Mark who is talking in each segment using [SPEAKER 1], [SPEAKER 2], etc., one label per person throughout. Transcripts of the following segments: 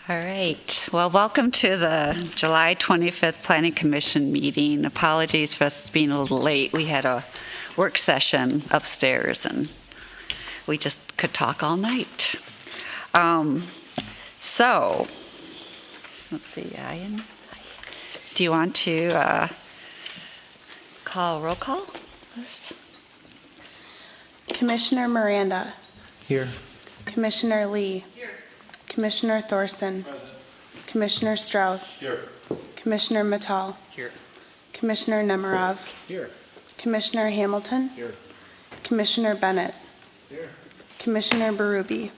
[SPEAKER 1] All right. Well, welcome to the July 25th Planning Commission meeting. Apologies for us being a little late. We had a work session upstairs and we just could talk all night. So, let's see, Ian, do you want to call roll call?
[SPEAKER 2] Commissioner Miranda.
[SPEAKER 3] Here.
[SPEAKER 2] Commissioner Lee.
[SPEAKER 4] Here.
[SPEAKER 2] Commissioner Thorson.
[SPEAKER 3] Present.
[SPEAKER 2] Commissioner Strauss.
[SPEAKER 3] Here.
[SPEAKER 2] Commissioner Mattal.
[SPEAKER 3] Here.
[SPEAKER 2] Commissioner Nemerov.
[SPEAKER 3] Here.
[SPEAKER 2] Commissioner Hamilton.
[SPEAKER 3] Here.
[SPEAKER 2] Commissioner Bennett.
[SPEAKER 3] Here.
[SPEAKER 2] Commissioner Berube.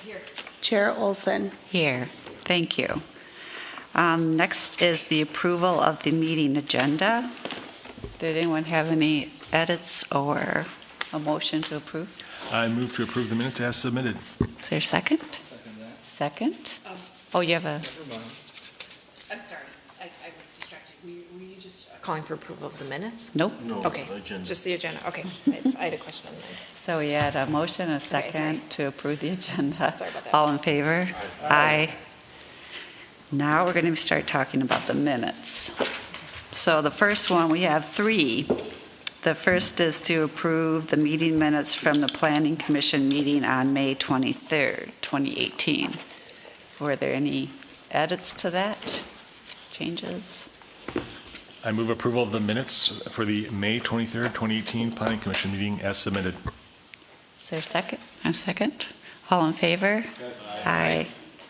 [SPEAKER 4] Here.
[SPEAKER 2] Chair Olson.
[SPEAKER 1] Here. Thank you. Next is the approval of the meeting agenda. Did anyone have any edits or a motion to approve?
[SPEAKER 5] I move to approve the minutes as submitted.
[SPEAKER 1] Is there a second? Second? Oh, you have a,
[SPEAKER 4] I'm sorry, I was distracted. Were you just calling for approval of the minutes?
[SPEAKER 1] nope.
[SPEAKER 5] No,
[SPEAKER 4] Okay,
[SPEAKER 5] agenda.
[SPEAKER 4] just the agenda, okay. I had a question on that.
[SPEAKER 1] So we had a motion and a
[SPEAKER 4] sorry.
[SPEAKER 1] second to approve the agenda.
[SPEAKER 4] Sorry about that.
[SPEAKER 1] All in favor? Aye. Now we're going to start talking about the minutes. So the first one, we have three. The first is to approve the meeting minutes from the Planning Commission meeting on May 23rd, 2018. Were there any edits to that? Changes?
[SPEAKER 5] I move approval of the minutes for the May 23rd, 2018 Planning Commission meeting as submitted.
[SPEAKER 1] Is there a second? A second? All in favor? Aye.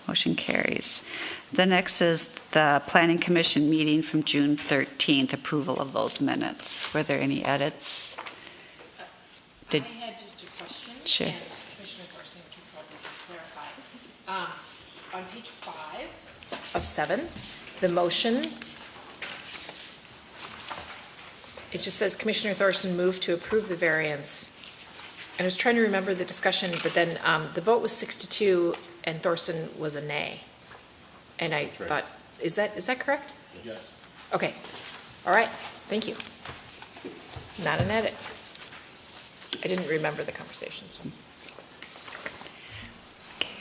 [SPEAKER 1] Motion carries. The next is the Planning Commission meeting from June 13th, approval of those minutes. Were there any edits?
[SPEAKER 4] I had just a question.
[SPEAKER 1] Sure.
[SPEAKER 4] And Commissioner Thorson can probably clarify. On page 5 of 7, the motion, it just says Commissioner Thorson moved to approve the variance. And I was trying to remember the discussion, but then the vote was 6-2 and Thorson was a nay. And I thought, is that correct?
[SPEAKER 5] Yes.
[SPEAKER 4] Okay, all right, thank you. Not an edit. I didn't remember the conversation, so.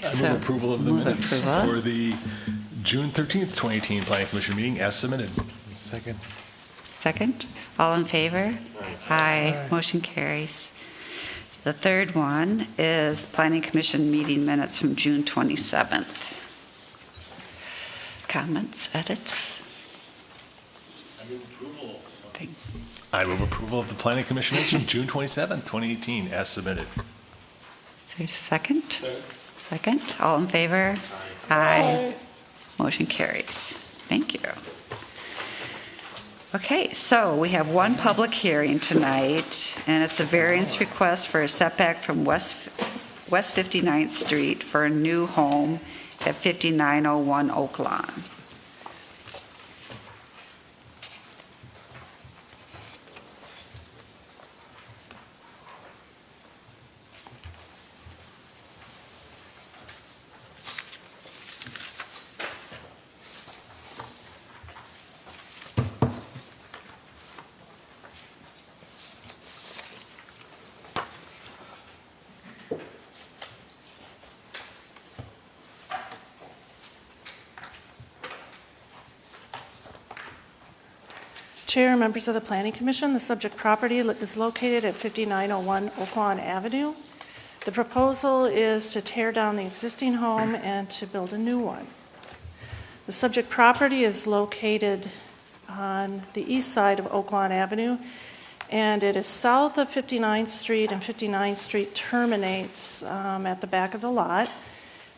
[SPEAKER 5] I move approval of the
[SPEAKER 1] move
[SPEAKER 5] minutes
[SPEAKER 1] approval.
[SPEAKER 5] for the June 13th, 2018 Planning Commission meeting as submitted.
[SPEAKER 3] Second.
[SPEAKER 1] Second? All in favor? Aye. Motion carries. The third one is Planning Commission meeting minutes from June 27th. Comments, edits?
[SPEAKER 5] I move approval of the Planning Commission minutes from June 27th, 2018 as submitted.
[SPEAKER 1] Is there a second? Second. All in favor? Aye. Motion carries. Thank you. Okay, so we have one public hearing tonight, and it's a variance request for a setback from West 59th Street for a new home at 5901 Oaklawn.
[SPEAKER 6] Chair, members of the Planning Commission, the subject property is located at 5901 Oaklawn Avenue. The proposal is to tear down the existing home and to build a new one. The subject property is located on the east side of Oaklawn Avenue, and it is south of 59th Street, and 59th Street terminates at the back of the lot.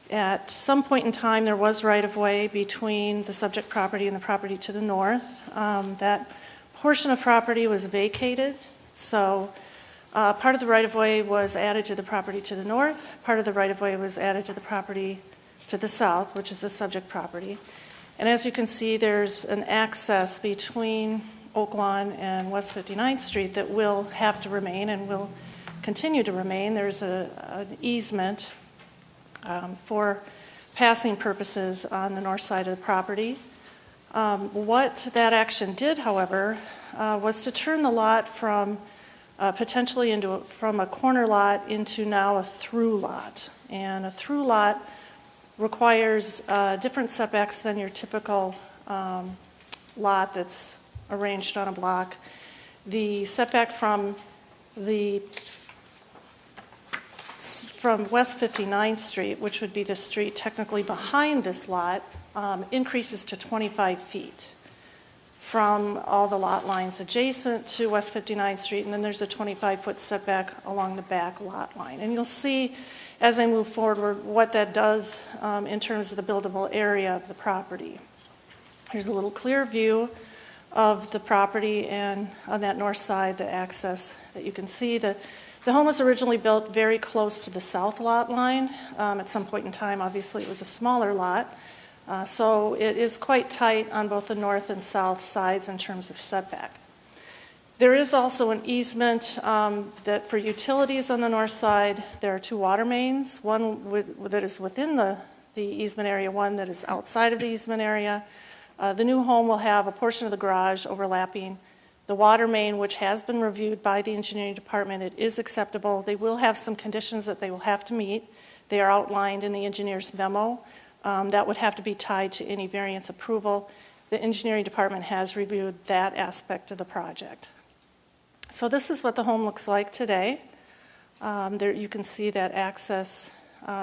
[SPEAKER 6] At some point in time, there was right-of-way between the subject property and the property to the north. That portion of property was vacated, so part of the right-of-way was added to the property to the north, part of the right-of-way was added to the property to the south, which is the subject property. And as you can see, there's an access between Oaklawn and West 59th Street that will have to remain and will continue to remain. There's an easement for passing purposes on the north side of the property. What that action did, however, was to turn the lot from potentially from a corner lot into now a through lot. And a through lot requires different setbacks than your typical lot that's arranged on a block. The setback from West 59th Street, which would be the street technically behind this lot, increases to 25 feet from all the lot lines adjacent to West 59th Street, and then there's a 25-foot setback along the back lot line. And you'll see as I move forward what that does in terms of the buildable area of the property. Here's a little clear view of the property, and on that north side, the access that you can see. The home was originally built very close to the south lot line. At some point in time, obviously, it was a smaller lot. So it is quite tight on both the north and south sides in terms of setback. There is also an easement that for utilities on the north side, there are two water mains, one that is within the easement area, one that is outside of the easement area. The new home will have a portion of the garage overlapping the water main, which has been reviewed by the engineering department. It is acceptable. They will have some conditions that they will have to meet. They are outlined in the engineer's memo. That would have to be tied to any variance approval. The engineering department has reviewed that aspect of the project. So this is what the home looks like today. There you can see that access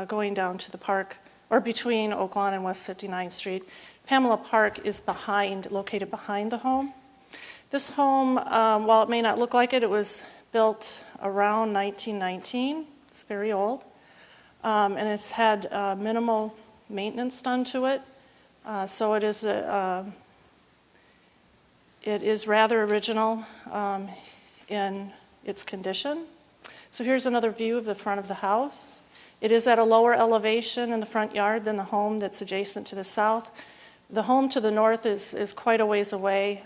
[SPEAKER 6] going down to the park, or between Oaklawn and West 59th Street. Pamela Park is located behind the home. This home, while it may not look like it, it was built around 1919. It's very old. And it's had minimal maintenance done to it. So it is rather original in its condition. So here's another view of the front of the house. It is at a lower elevation in the front yard than the home that's adjacent to the south. The home to the north is quite a ways away,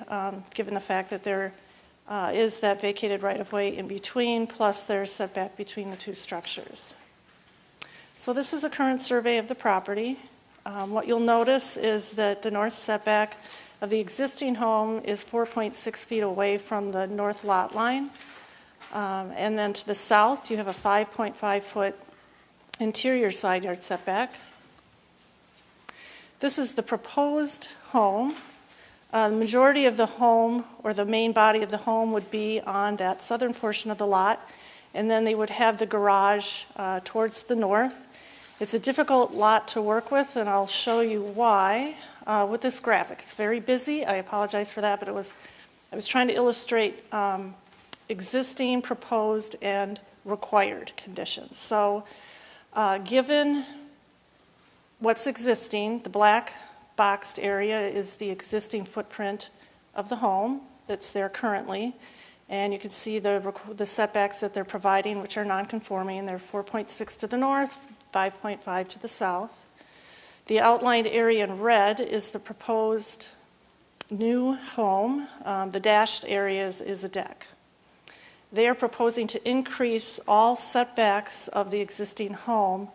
[SPEAKER 6] given the fact that there is that vacated right-of-way in between, plus there's setback between the two structures. So this is a current survey of the property. What you'll notice is that the north setback of the existing home is 4.6 feet away from the north lot line. And then to the south, you have a 5.5-foot interior side yard setback. This is the proposed home. The majority of the home, or the main body of the home, would be on that southern portion of the lot, and then they would have the garage towards the north. It's a difficult lot to work with, and I'll show you why with this graphic. It's very busy. I apologize for that, but I was trying to illustrate existing, proposed, and required conditions. So given what's existing, the black boxed area is the existing footprint of the home that's there currently. And you can see the setbacks that they're providing, which are non-conforming. They're 4.6 to the north, 5.5 to the south. The outlined area in red is the proposed new home. The dashed area is a deck. They are proposing to increase all setbacks of the existing home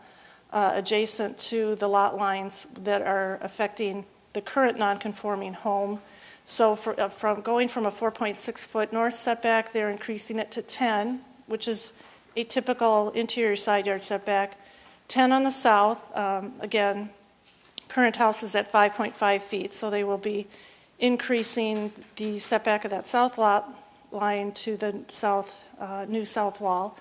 [SPEAKER 6] adjacent to the lot lines that are affecting the current non-conforming home. So from going from a 4.6-foot north setback, they're increasing it to 10, which is a typical interior side yard setback. 10 on the south. Again, current house is at 5.5 feet, so they will be increasing the setback of that south lot line to the south, new south wall,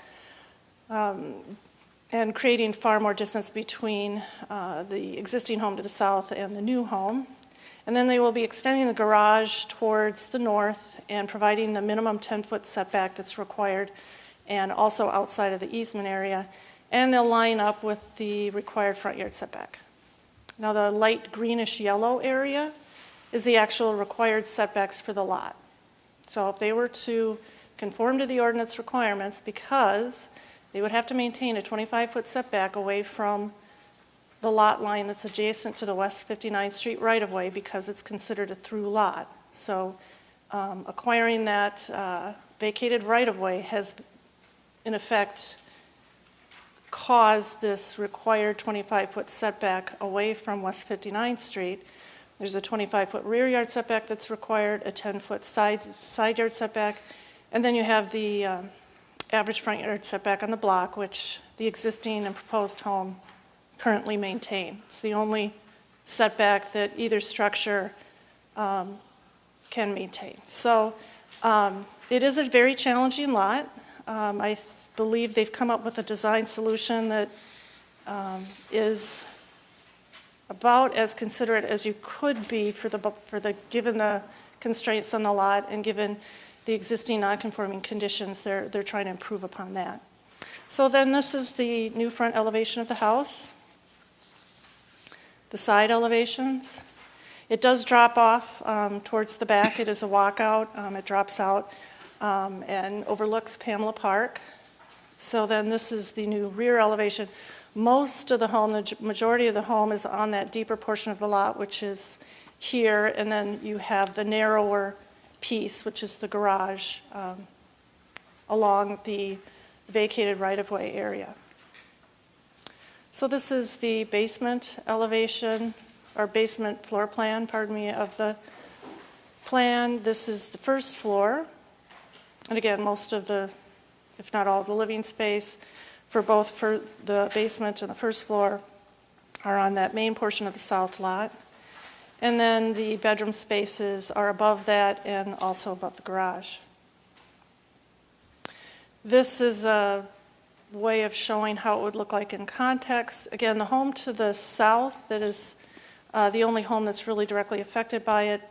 [SPEAKER 6] and creating far more distance between the existing home to the south and the new home. And then they will be extending the garage towards the north and providing the minimum 10-foot setback that's required, and also outside of the easement area. And they'll line up with the required front yard setback. Now the light greenish yellow area is the actual required setbacks for the lot. So if they were to conform to the ordinance requirements, because they would have to maintain a 25-foot setback away from the lot line that's adjacent to the West 59th Street right-of-way, because it's considered a through lot. So acquiring that vacated right-of-way has, in effect, caused this required 25-foot setback away from West 59th Street. There's a 25-foot rear yard setback that's required, a 10-foot side yard setback, and then you have the average front yard setback on the block, which the existing and proposed home currently maintain. It's the only setback that either structure can maintain. So it is a very challenging lot. I believe they've come up with a design solution that is about as considerate as you could be given the constraints on the lot and given the existing non-conforming conditions. They're trying to improve upon that. So then this is the new front elevation of the house. The side elevations. It does drop off towards the back. It is a walkout. It drops out and overlooks Pamela Park. So then this is the new rear elevation. Most of the home, the majority of the home is on that deeper portion of the lot, which is here, and then you have the narrower piece, which is the garage, along the vacated right-of-way area. So this is the basement elevation, or basement floor plan, pardon me, of the plan. This is the first floor. And again, most of the, if not all of the living space for both for the basement and the first floor are on that main portion of the south lot. And then the bedroom spaces are above that and also above the garage. This is a way of showing how it would look like in context. Again, the home to the south, that is the only home that's really directly affected by it,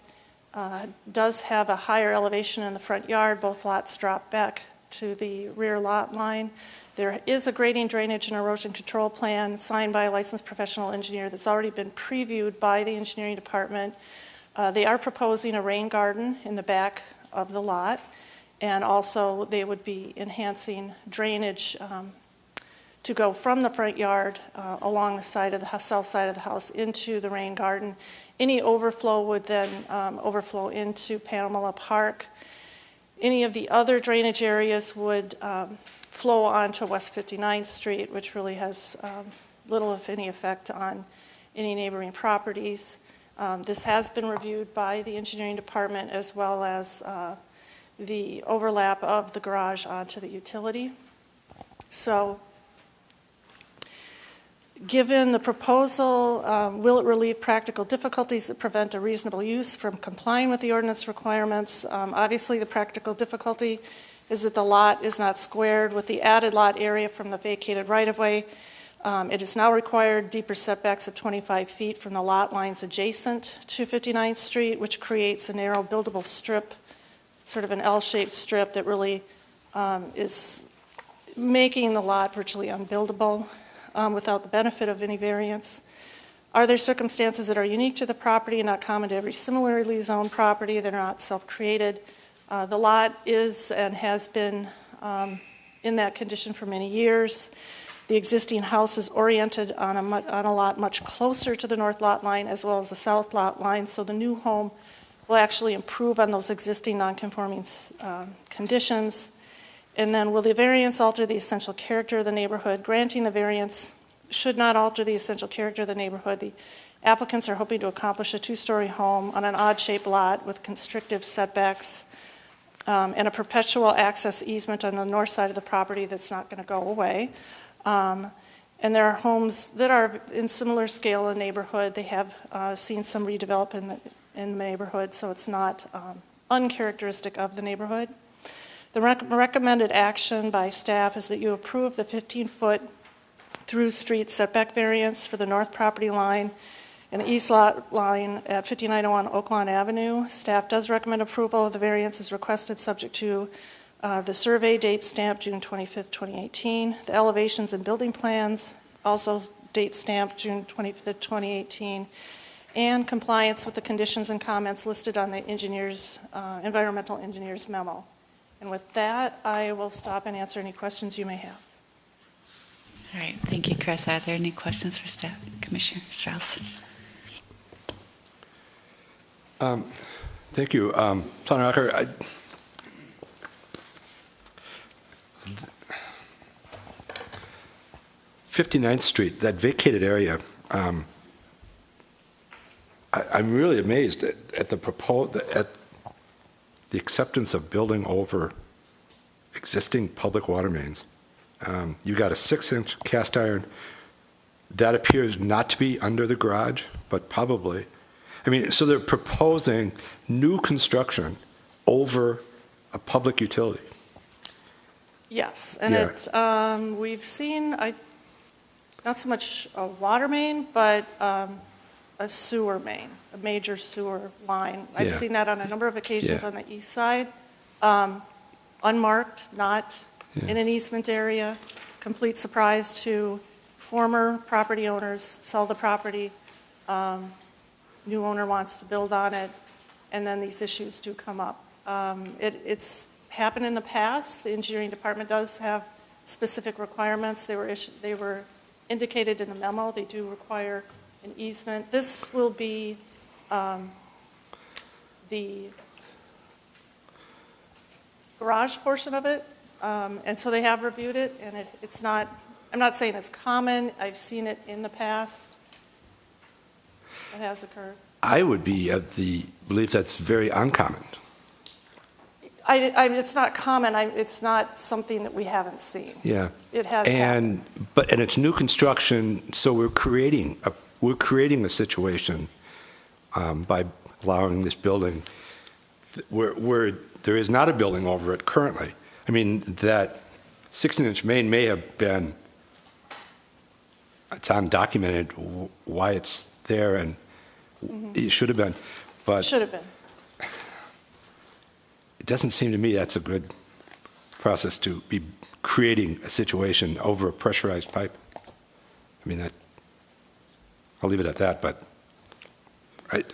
[SPEAKER 6] does have a higher elevation in the front yard. Both lots drop back to the rear lot line. There is a grading, drainage, and erosion control plan signed by a licensed professional engineer that's already been previewed by the engineering department. They are proposing a rain garden in the back of the lot, and also they would be enhancing drainage to go from the front yard along the side of the south side of the house into the rain garden. Any overflow would then overflow into Pamela Park. Any of the other drainage areas would flow onto West 59th Street, which really has little, if any, effect on any neighboring properties. This has been reviewed by the engineering department, as well as the overlap of the garage onto the utility. So, given the proposal, will it relieve practical difficulties that prevent a reasonable use from complying with the ordinance requirements? Obviously, the practical difficulty is that the lot is not squared with the added lot area from the vacated right-of-way. It is now required deeper setbacks of 25 feet from the lot lines adjacent to 59th Street, which creates a narrow buildable strip, sort of an L-shaped strip that really is making the lot virtually unbuildable without the benefit of any variance. Are there circumstances that are unique to the property and not common to every similarly zoned property that are not self-created? The lot is and has been in that condition for many years. The existing house is oriented on a lot much closer to the north lot line as well as the south lot line, so the new home will actually improve on those existing non-conforming conditions. And then, will the variance alter the essential character of the neighborhood? Granting the variance should not alter the essential character of the neighborhood. The applicants are hoping to accomplish a two-story home on an odd-shaped lot with constrictive setbacks and a perpetual access easement on the north side of the property that's not going to go away. And there are homes that are in similar scale in the neighborhood. They have seen some redevelopment in the neighborhood, so it's not uncharacteristic of the neighborhood. The recommended action by staff is that you approve the 15-foot through street setback variance for the north property line and the east lot line at 5901 Oaklawn Avenue. Staff does recommend approval of the variance as requested, subject to the survey date stamped June 25th, 2018. The elevations and building plans also date stamped June 25th, 2018. And compliance with the conditions and comments listed on the environmental engineer's memo. And with that, I will stop and answer any questions you may have.
[SPEAKER 1] All right, thank you, Chris. Are there any questions for staff? Commissioner Strauss?
[SPEAKER 3] Thank you. Planner 59th Street, that vacated area, I'm really amazed at the acceptance of building over existing public water mains. You got a 6-inch cast iron that appears not to be under the garage, but probably. I mean, so they're proposing new construction over a public utility.
[SPEAKER 6] Yes, and
[SPEAKER 3] Yeah.
[SPEAKER 6] it's, we've seen, not so much a water main, but a sewer main, a major sewer line. I've
[SPEAKER 3] Yeah.
[SPEAKER 6] seen that on a number of occasions
[SPEAKER 3] Yeah.
[SPEAKER 6] on the east side, unmarked, not in an easement area. Complete surprise to former property owners, sell the property, new owner wants to build on it, and then these issues do come up. It's happened in the past. The engineering department does have specific requirements. They were indicated in the memo. They do require an easement. This will be the garage portion of it, and so they have reviewed it, and it's not, I'm not saying it's common. I've seen it in the past. It has occurred.
[SPEAKER 3] I would be of the belief that's very uncommon.
[SPEAKER 6] It's not common. It's not something that we haven't seen.
[SPEAKER 3] Yeah.
[SPEAKER 6] It has happened.
[SPEAKER 3] And it's new construction, so we're creating a situation by allowing this building where there is not a building over it currently. I mean, that 16-inch main may have been, it's undocumented why it's there, and it should have been, but
[SPEAKER 6] Should have been.
[SPEAKER 3] it doesn't seem to me that's a good process to be creating a situation over a pressurized pipe. I mean, I'll leave it at that, but it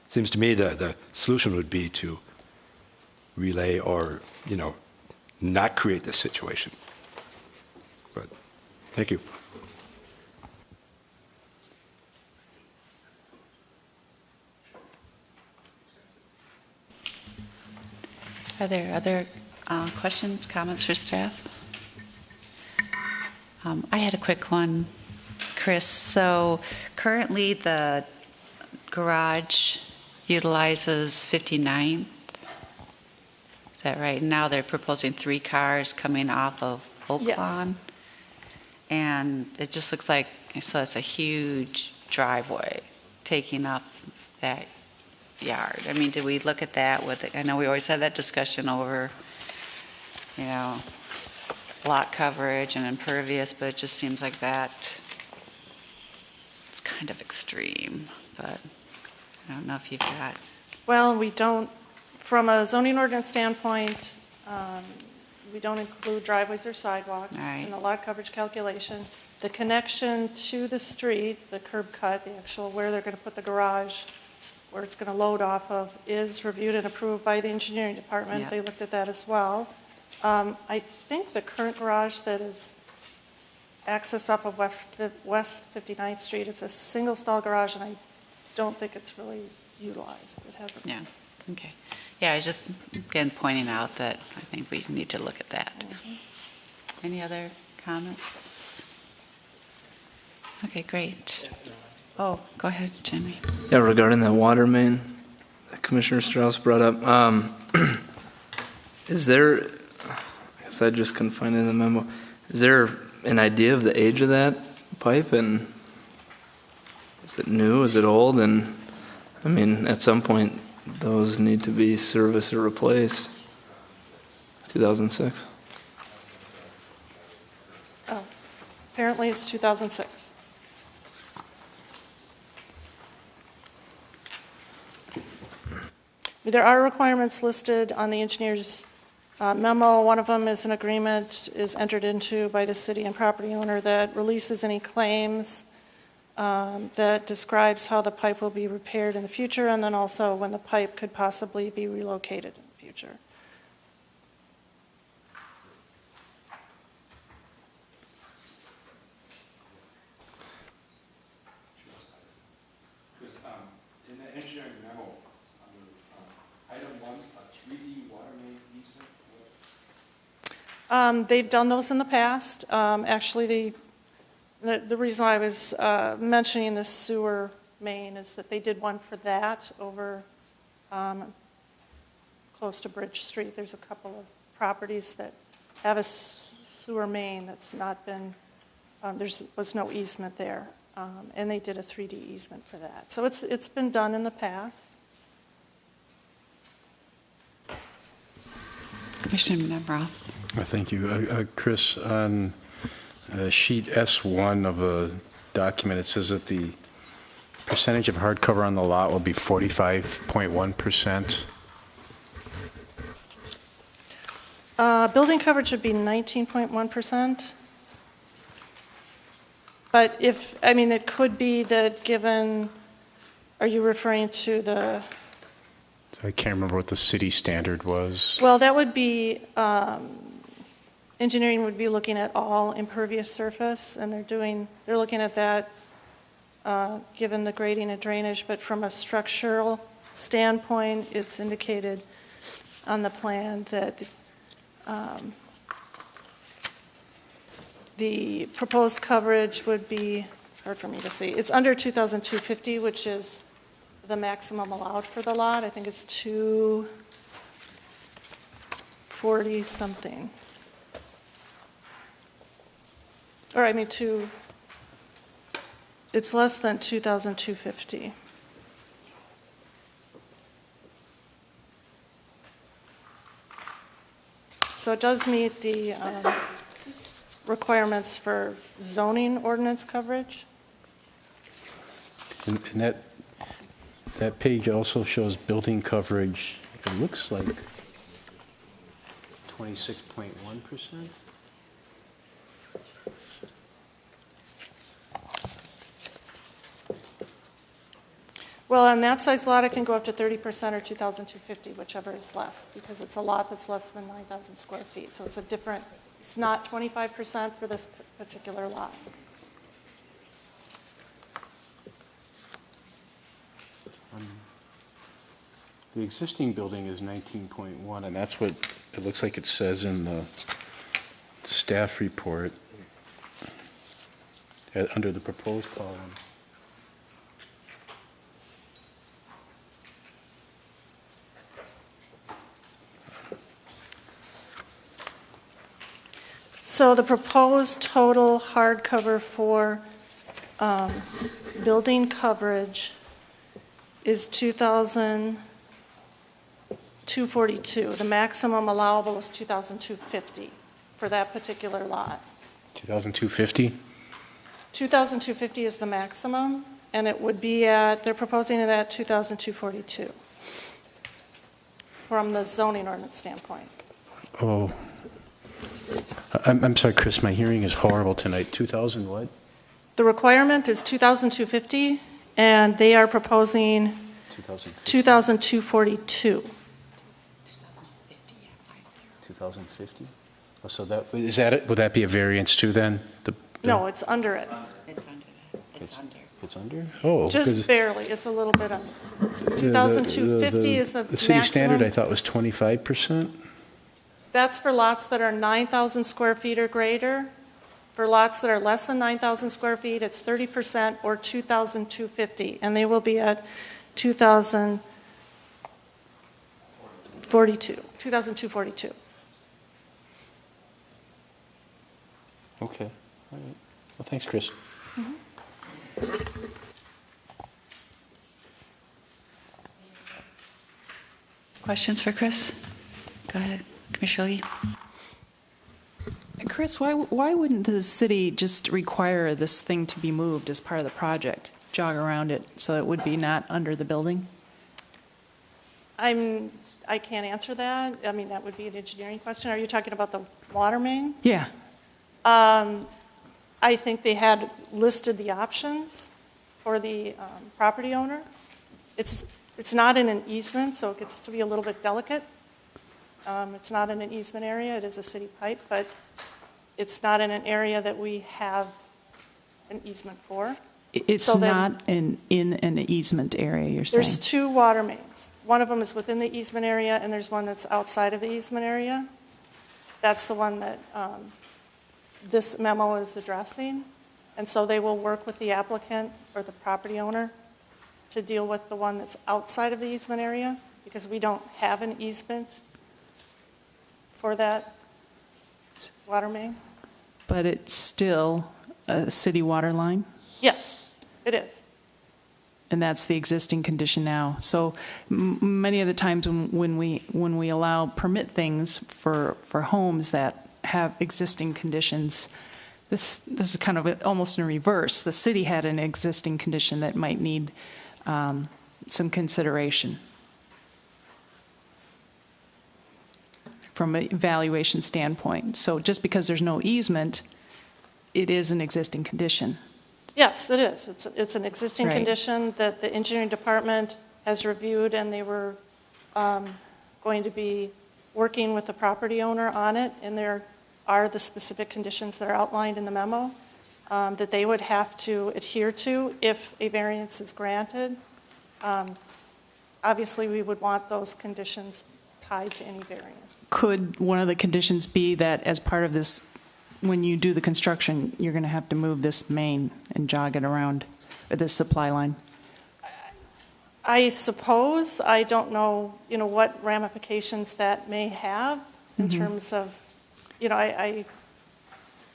[SPEAKER 3] seems to me the solution would be to relay or, not create this situation. But, thank you.
[SPEAKER 1] Are there other questions, comments for staff? I had a quick one, Chris. So currently the garage utilizes 59th. Is that right? Now they're proposing 3 cars coming off of Oaklawn.
[SPEAKER 6] Yes.
[SPEAKER 1] And it just looks like, so it's a huge driveway taking up that yard. I mean, did we look at that with, I know we always had that discussion over, lot coverage and impervious, but it just seems like that, it's kind of extreme, but I don't know if you've got,
[SPEAKER 6] Well, we don't, from a zoning ordinance standpoint, we don't include driveways or sidewalks
[SPEAKER 1] All right.
[SPEAKER 6] in the lot coverage calculation. The connection to the street, the curb cut, the actual where they're going to put the garage, where it's going to load off of, is reviewed and approved by the engineering department.
[SPEAKER 1] Yep.
[SPEAKER 6] They looked at that as well. I think the current garage that is accessed off of West 59th Street, it's a single-stall garage, and I don't think it's really utilized. It hasn't.
[SPEAKER 1] yeah, okay. Yeah, I was just, again, pointing out that I think we need to look at that. Any other comments? Okay, great. Oh, go ahead, Jimmy.
[SPEAKER 7] Yeah, regarding that water main that Commissioner Strauss brought up, is there, I guess I just couldn't find it in the memo, is there an idea of the age of that pipe, and is it new, is it old? And I mean, at some point, those need to be serviced or replaced. 2006.
[SPEAKER 6] Oh, apparently it's 2006. There are requirements listed on the engineer's memo. One of them is an agreement is entered into by the city and property owner that releases any claims, that describes how the pipe will be repaired in the future, and then also when the pipe could possibly be relocated in the future.
[SPEAKER 3] In the engineering memo, under item 1, a 3D water main easement?
[SPEAKER 6] They've done those in the past. Actually, the reason I was mentioning the sewer main is that they did one for that over close to Bridge Street. There's a couple of properties that have a sewer main that's not been There was no easement there, and they did a 3D easement for that. So it's been done in the past.
[SPEAKER 1] Commissioner Roth.
[SPEAKER 8] Thank you. Chris, on sheet S1 of the document, it says that the percentage of hardcover on the lot will be 45.1%.
[SPEAKER 6] Building coverage would be 19.1%. But it could be that given, are you referring to the?
[SPEAKER 8] I can't remember what the city standard was.
[SPEAKER 6] Well, that would be, engineering would be looking at all impervious surface, and they're looking at that given the grading and drainage, but from a structural standpoint, it's indicated on the plan that the proposed coverage would be, it's hard for me to see, it's under 2,250, which is the maximum allowed for the lot. I think it's 240 something. Or it's less than 2,250. So it does meet the requirements for zoning ordinance coverage.
[SPEAKER 8] And that page also shows building coverage, it looks like 26.1%.
[SPEAKER 6] Well, on that size lot, it can go up to 30% or 2,250, whichever is less, because it's a lot that's less than 9,000 square feet. So it's not 25% for this particular lot.
[SPEAKER 8] The existing building is 19.1, and that's what it looks like it says in the staff report under the proposed column.
[SPEAKER 6] So the proposed total hardcover for building coverage is 2,242. The maximum allowable is 2,250 for that particular lot.
[SPEAKER 8] 2,250?
[SPEAKER 6] 2,250 is the maximum, and it would be they're proposing it at 2,242 from the zoning ordinance standpoint.
[SPEAKER 8] Oh. I'm sorry, Chris, my hearing is horrible tonight. 2,000 what?
[SPEAKER 6] The requirement is 2,250, and they are proposing 2,242.
[SPEAKER 8] 2,050? Oh, so is that it? Would that be a variance too then?
[SPEAKER 6] No, it's under it.
[SPEAKER 1] It's under. It's under.
[SPEAKER 8] It's under? Oh.
[SPEAKER 6] Just barely. It's a little bit under. 2,250 is the maximum.
[SPEAKER 8] The city standard I thought was 25%.
[SPEAKER 6] That's for lots that are 9,000 square feet or greater. For lots that are less than 9,000 square feet, it's 30% or 2,250, and they will be at 2,242.
[SPEAKER 8] Okay. All right. Well, thanks, Chris.
[SPEAKER 1] Questions for Chris? Go ahead, Commissioner Lee.
[SPEAKER 9] Chris, why wouldn't the city just require this thing to be moved as part of the project, jog around it, so it would be not under the building?
[SPEAKER 6] I can't answer that. I mean, that would be an engineering question. Are you talking about the water main?
[SPEAKER 9] Yeah.
[SPEAKER 6] I think they had listed the options for the property owner. It's not in an easement, so it gets to be a little bit delicate. It's not in an easement area. It is a city pipe, but it's not in an area that we have an easement for.
[SPEAKER 9] It's
[SPEAKER 6] So then-
[SPEAKER 9] not in an easement area, you're saying?
[SPEAKER 6] There's two water mains. One of them is within the easement area, and there's one that's outside of the easement area. That's the one that this memo is addressing. And so they will work with the applicant or the property owner to deal with the one that's outside of the easement area, because we don't have an easement for that water main.
[SPEAKER 9] But it's still a city water line?
[SPEAKER 6] Yes, it is.
[SPEAKER 9] And that's the existing condition now. So many of the times when we allow permit things for homes that have existing conditions, this is kind of almost in reverse. The city had an existing condition that might need some consideration from an evaluation standpoint. So just because there's no easement, it is an existing condition.
[SPEAKER 6] Yes, it is. It's an existing
[SPEAKER 9] Right.
[SPEAKER 6] condition that the engineering department has reviewed, and they were going to be working with the property owner on it, and there are the specific conditions that are outlined in the memo that they would have to adhere to if a variance is granted. Obviously, we would want those conditions tied to any variance.
[SPEAKER 9] Could one of the conditions be that as part of this, when you do the construction, you're going to have to move this main and jog it around, or this supply line?
[SPEAKER 6] I suppose, I don't know, what ramifications that may have in terms of, I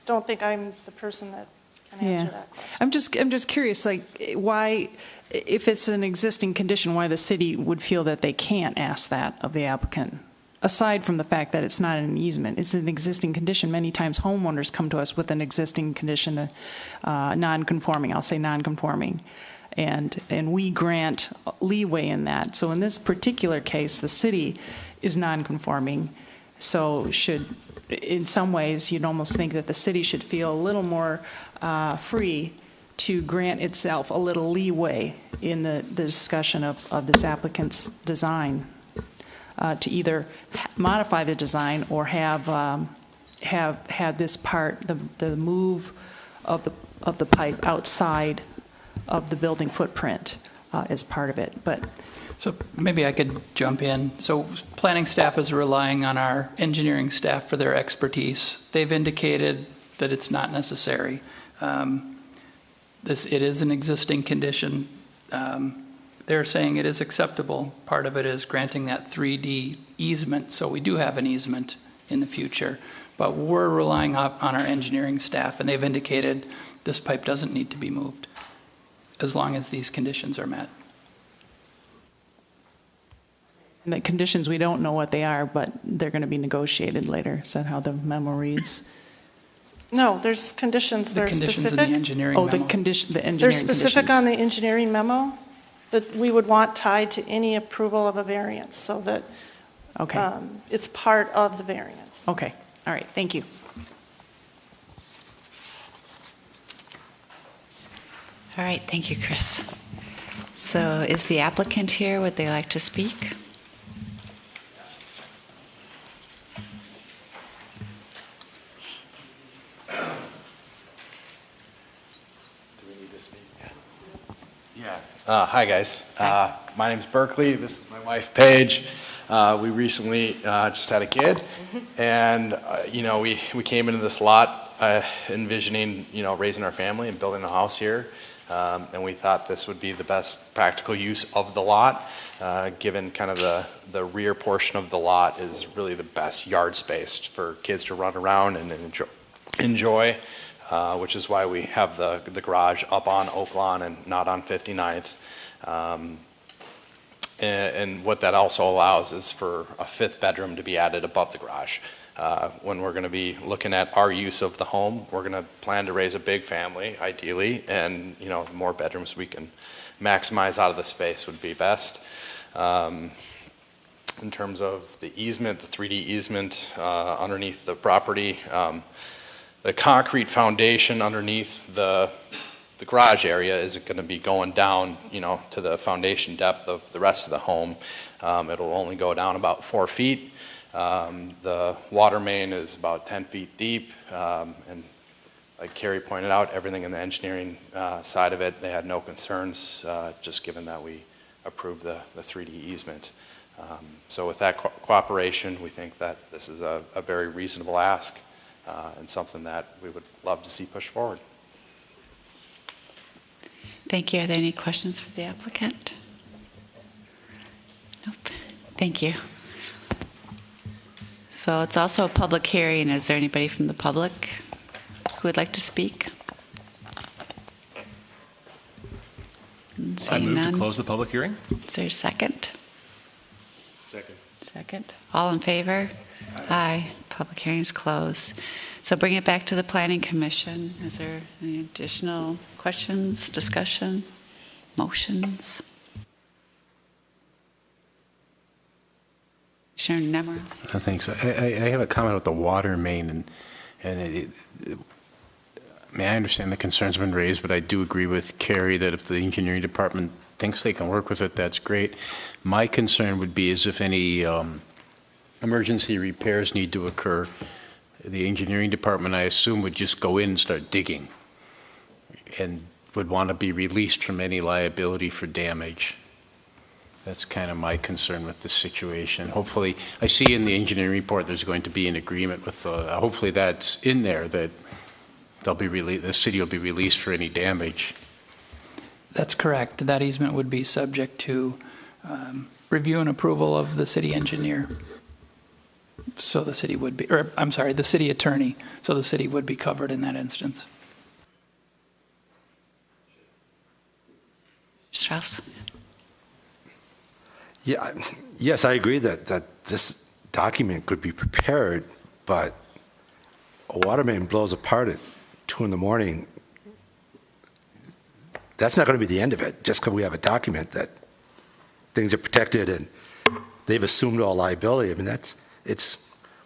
[SPEAKER 6] don't think I'm the person that can answer that question.
[SPEAKER 9] I'm just curious, like, why, if it's an existing condition, why the city would feel that they can't ask that of the applicant? Aside from the fact that it's not an easement, it's an existing condition. Many times homeowners come to us with an existing condition, non-conforming, I'll say non-conforming, and we grant leeway in that. So in this particular case, the city is non-conforming, so in some ways, you'd almost think that the city should feel a little more free to grant itself a little leeway in the discussion of this applicant's design. To either modify the design or have this part, the move of the pipe outside of the building footprint as part of it. But
[SPEAKER 10] So maybe I could jump in. So planning staff is relying on our engineering staff for their expertise. They've indicated that it's not necessary. It is an existing condition. They're saying it is acceptable. Part of it is granting that 3D easement, so we do have an easement in the future. But we're relying on our engineering staff, and they've indicated this pipe doesn't need to be moved as long as these conditions are met.
[SPEAKER 9] And the conditions, we don't know what they are, but they're going to be negotiated later. Is that how the memo reads?
[SPEAKER 6] No, there's conditions that
[SPEAKER 10] The
[SPEAKER 6] are
[SPEAKER 10] conditions in
[SPEAKER 6] specific.
[SPEAKER 10] the engineering
[SPEAKER 9] Oh,
[SPEAKER 10] memo.
[SPEAKER 9] the engineering
[SPEAKER 6] They're
[SPEAKER 9] conditions.
[SPEAKER 6] specific on the engineering memo that we would want tied to any approval of a variance, so that
[SPEAKER 9] Okay,
[SPEAKER 6] it's part of the variance.
[SPEAKER 9] okay, all right, thank you.
[SPEAKER 1] All right, thank you, Chris. So is the applicant here? Would they like to speak?
[SPEAKER 11] Hi, guys. My name's Burkley. This is my wife, Paige. We recently just had a kid, and we came into this lot envisioning raising our family and building a house here, and we thought this would be the best practical use of the lot, given kind of the rear portion of the lot is really the best yard space for kids to run around and enjoy. Which is why we have the garage up on Oaklawn and not on 59th. And what that also allows is for a fifth bedroom to be added above the garage. When we're going to be looking at our use of the home, we're going to plan to raise a big family, ideally, and the more bedrooms we can maximize out of the space would be best. In terms of the easement, the 3D easement underneath the property, the concrete foundation underneath the garage area is going to be going down, to the foundation depth of the rest of the home. It'll only go down about 4 feet. The water main is about 10 feet deep. And like Cary pointed out, everything in the engineering side of it, they had no concerns, just given that we approved the 3D easement. So with that cooperation, we think that this is a very reasonable ask. And something that we would love to see pushed forward.
[SPEAKER 1] Thank you. Are there any questions for the applicant? Nope. Thank you. So it's also a public hearing. Is there anybody from the public who would like to speak? discussion?
[SPEAKER 5] I
[SPEAKER 1] Seeing
[SPEAKER 5] move to
[SPEAKER 1] none.
[SPEAKER 5] close the public hearing.
[SPEAKER 1] Is there a second?
[SPEAKER 8] Second.
[SPEAKER 1] Second. All in favor? Aye. Public hearing is closed. So bring it back to the Planning Commission. Is there any additional questions, discussion, motions? Commissioner Nemmer?
[SPEAKER 8] Thanks. I have a comment about the water main, and I mean, I understand the concerns have been raised, but I do agree with Cary that if the engineering department thinks they can work with it, that's great. My concern would be is if any emergency repairs need to occur, the engineering department, I assume, would just go in and start digging and would want to be released from any liability for damage. That's kind of my concern with the situation. Hopefully, I see in the engineering report there's going to be an agreement with, hopefully that's in there, that the city will be released for any damage.
[SPEAKER 10] That's correct. That easement would be subject to review and approval of the city engineer. So the city would be, or I'm sorry, the city attorney. So the city would be covered in that instance.
[SPEAKER 1] Strauss?
[SPEAKER 3] Yeah, yes, I agree that this document could be prepared, but a water main blows apart at 2 in the morning. That's not going to be the end of it, just because we have a document that things are protected and they've assumed all liability. I mean,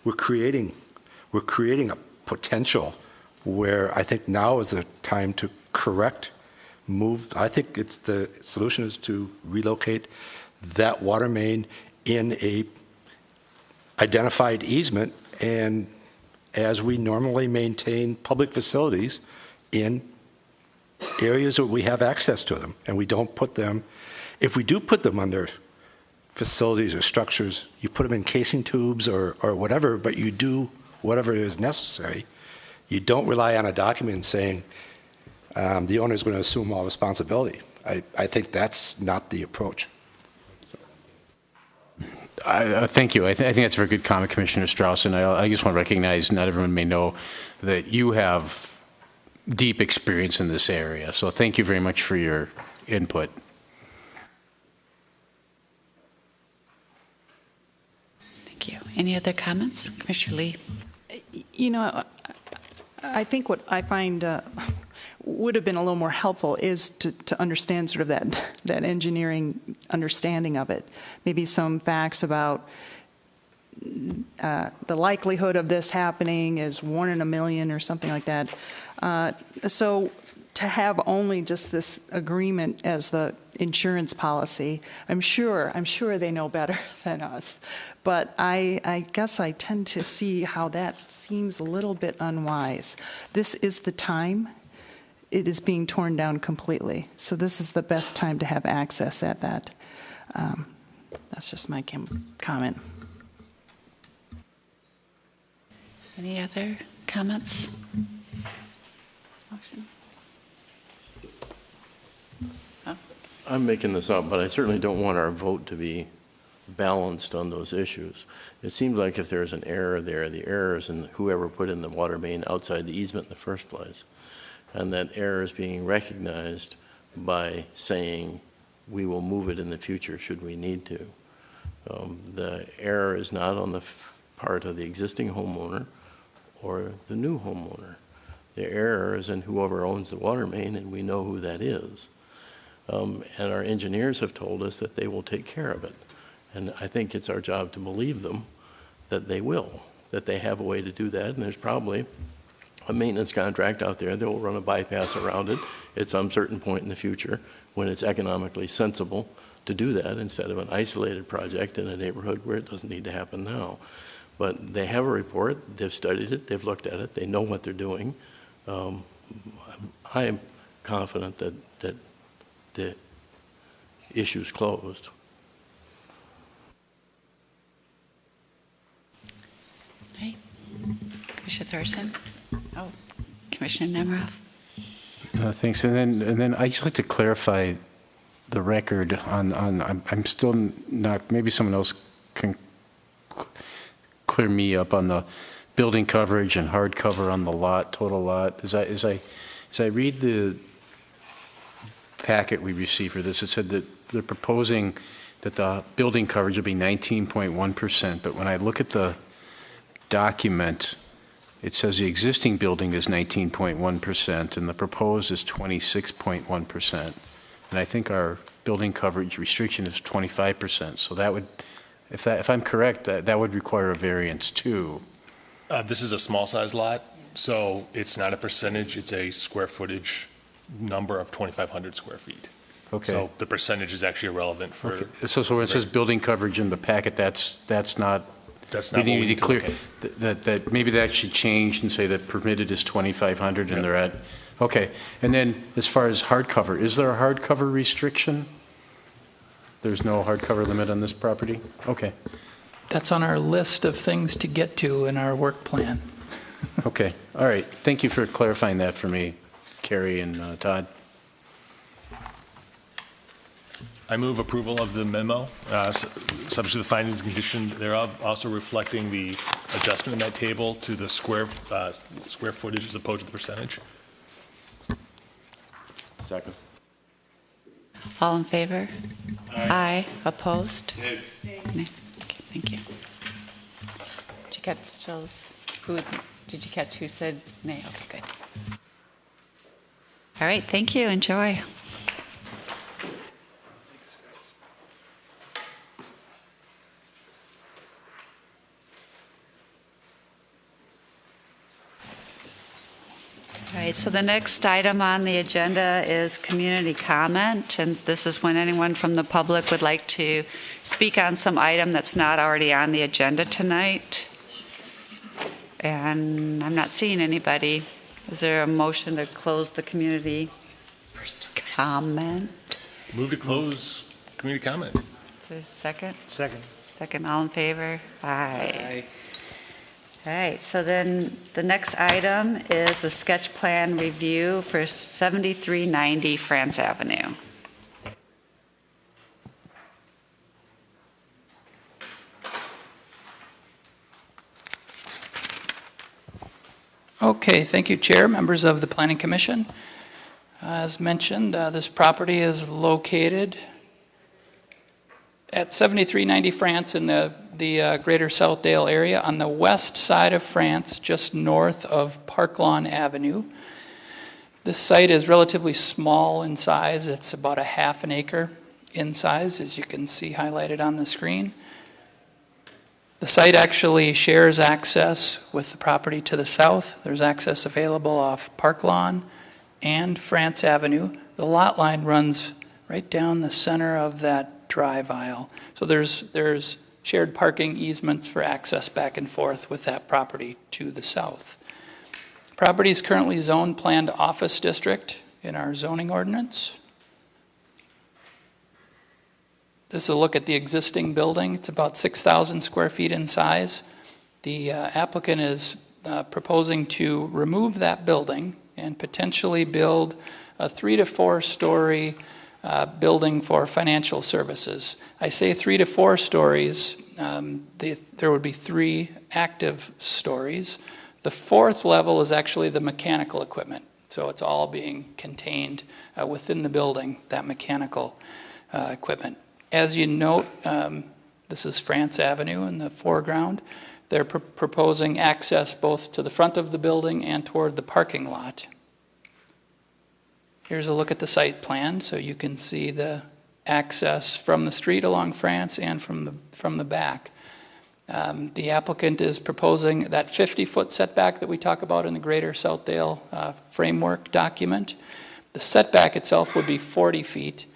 [SPEAKER 3] we're creating a potential where I think now is the time to move. I think the solution is to relocate that water main in a identified easement, and as we normally maintain public facilities in areas where we have access to them, and we don't put them, if we do put them under facilities or structures, you put them in casing tubes or whatever, but you do whatever is necessary. You don't rely on a document saying the owner is going to assume all responsibility. I think that's not the approach.
[SPEAKER 8] Thank you. I think that's a very good comment, Commissioner Strauss, and I just want to recognize not everyone may know that you have deep experience in this area. So thank you very much for your input.
[SPEAKER 1] Thank you. Any other comments? Commissioner Lee?
[SPEAKER 9] You know, I think what I find would have been a little more helpful is to understand sort of that engineering understanding of it. Maybe some facts about the likelihood of this happening is 1 in a million or something like that. So to have only just this agreement as the insurance policy, I'm sure they know better than us. But I guess I tend to see how that seems a little bit unwise. This is the time. It is being torn down completely. So this is the best time to have access at that. That's just my comment.
[SPEAKER 1] Any other comments? Motion? Oh.
[SPEAKER 12] I'm making this up, but I certainly don't want our vote to be balanced on those issues. It seems like if there's an error there, the error is in whoever put in the water main outside the easement in the first place. And that error is being recognized by saying we will move it in the future should we need to. The error is not on the part of the existing homeowner or the new homeowner. The error is in whoever owns the water main, and we know who that is. And our engineers have told us that they will take care of it. And I think it's our job to believe them that they will, that they have a way to do that, and there's probably a maintenance contract out there that will run a bypass around it at some certain point in the future when it's economically sensible to do that instead of an isolated project in a neighborhood where it doesn't need to happen now. But they have a report, they've studied it, they've looked at it, they know what they're doing. I am confident that the issue's closed.
[SPEAKER 1] Hey, Commissioner Thorson? Oh, Commissioner Nemeroff?
[SPEAKER 8] Thanks. And then I just like to clarify the record on I'm still not, maybe someone else can clear me up on the building coverage and hard cover on the lot, total lot. As I read the packet we received for this, it said that they're proposing that the building coverage will be 19.1%, but when I look at the document, it says the existing building is 19.1% and the proposed is 26.1%. And I think our building coverage restriction is 25%. So that would, if I'm correct, that would require a variance too.
[SPEAKER 5] This is a small size lot, so it's not a percentage, it's a square footage number of 2,500 square feet.
[SPEAKER 8] Okay.
[SPEAKER 5] So the percentage is actually irrelevant for.
[SPEAKER 8] Okay. So when it says building coverage in the packet, that's not.
[SPEAKER 5] That's not
[SPEAKER 8] we
[SPEAKER 5] what we
[SPEAKER 8] need to clear
[SPEAKER 5] look
[SPEAKER 8] that maybe that should change and say that permitted is 2,500 and they're at. Okay. And then as far as hardcover, is there a hardcover restriction? There's no hardcover limit on this property? Okay.
[SPEAKER 10] That's on our list of things to get to in our work plan.
[SPEAKER 8] Okay. All right. Thank you for clarifying that for me, Cary and Todd.
[SPEAKER 5] I move approval of the memo, subject to the findings and condition thereof, also reflecting the adjustment in that table to the square footage as opposed to the percentage.
[SPEAKER 12] Second.
[SPEAKER 1] All in favor? Aye. Opposed? Nay. Okay, thank you. Did you catch Jill's? Did you catch who said nay? Okay, good. All right, thank you. Enjoy. All right, so the next item on the agenda is community comment, and this is when anyone from the public would like to speak on some item that's not already on the agenda tonight. And I'm not seeing anybody. Is there a motion to close the community comment?
[SPEAKER 5] Move to close community comment.
[SPEAKER 1] Is there a second?
[SPEAKER 12] Second.
[SPEAKER 1] Second, all in favor? Aye. All right, so then the next item is a sketch plan review for 7390 France Avenue.
[SPEAKER 10] Okay, thank you, Chair, members of the Planning Commission. As mentioned, this property is located at 7390 France in the greater Southdale area on the west side of France, just north of Parklawn Avenue. This site is relatively small in size. It's about a half an acre in size, as you can see highlighted on the screen. The site actually shares access with the property to the south. There's access available off Parklawn and France Avenue. The lot line runs right down the center of that drive aisle. So there's shared parking easements for access back and forth with that property to the south. Property is currently zoned planned office district in our zoning ordinance. This is a look at the existing building. It's about 6,000 square feet in size. The applicant is proposing to remove that building and potentially build a 3 to 4 story building for financial services. I say 3 to 4 stories. There would be 3 active stories. The 4th level is actually the mechanical equipment. So it's all being contained within the building, that mechanical equipment. As you note, this is France Avenue in the foreground. They're proposing access both to the front of the building and toward the parking lot. Here's a look at the site plan, so you can see the access from the street along France and from the back. The applicant is proposing that 50-foot setback that we talk about in the Greater Southdale framework document. The setback itself would be 40 feet.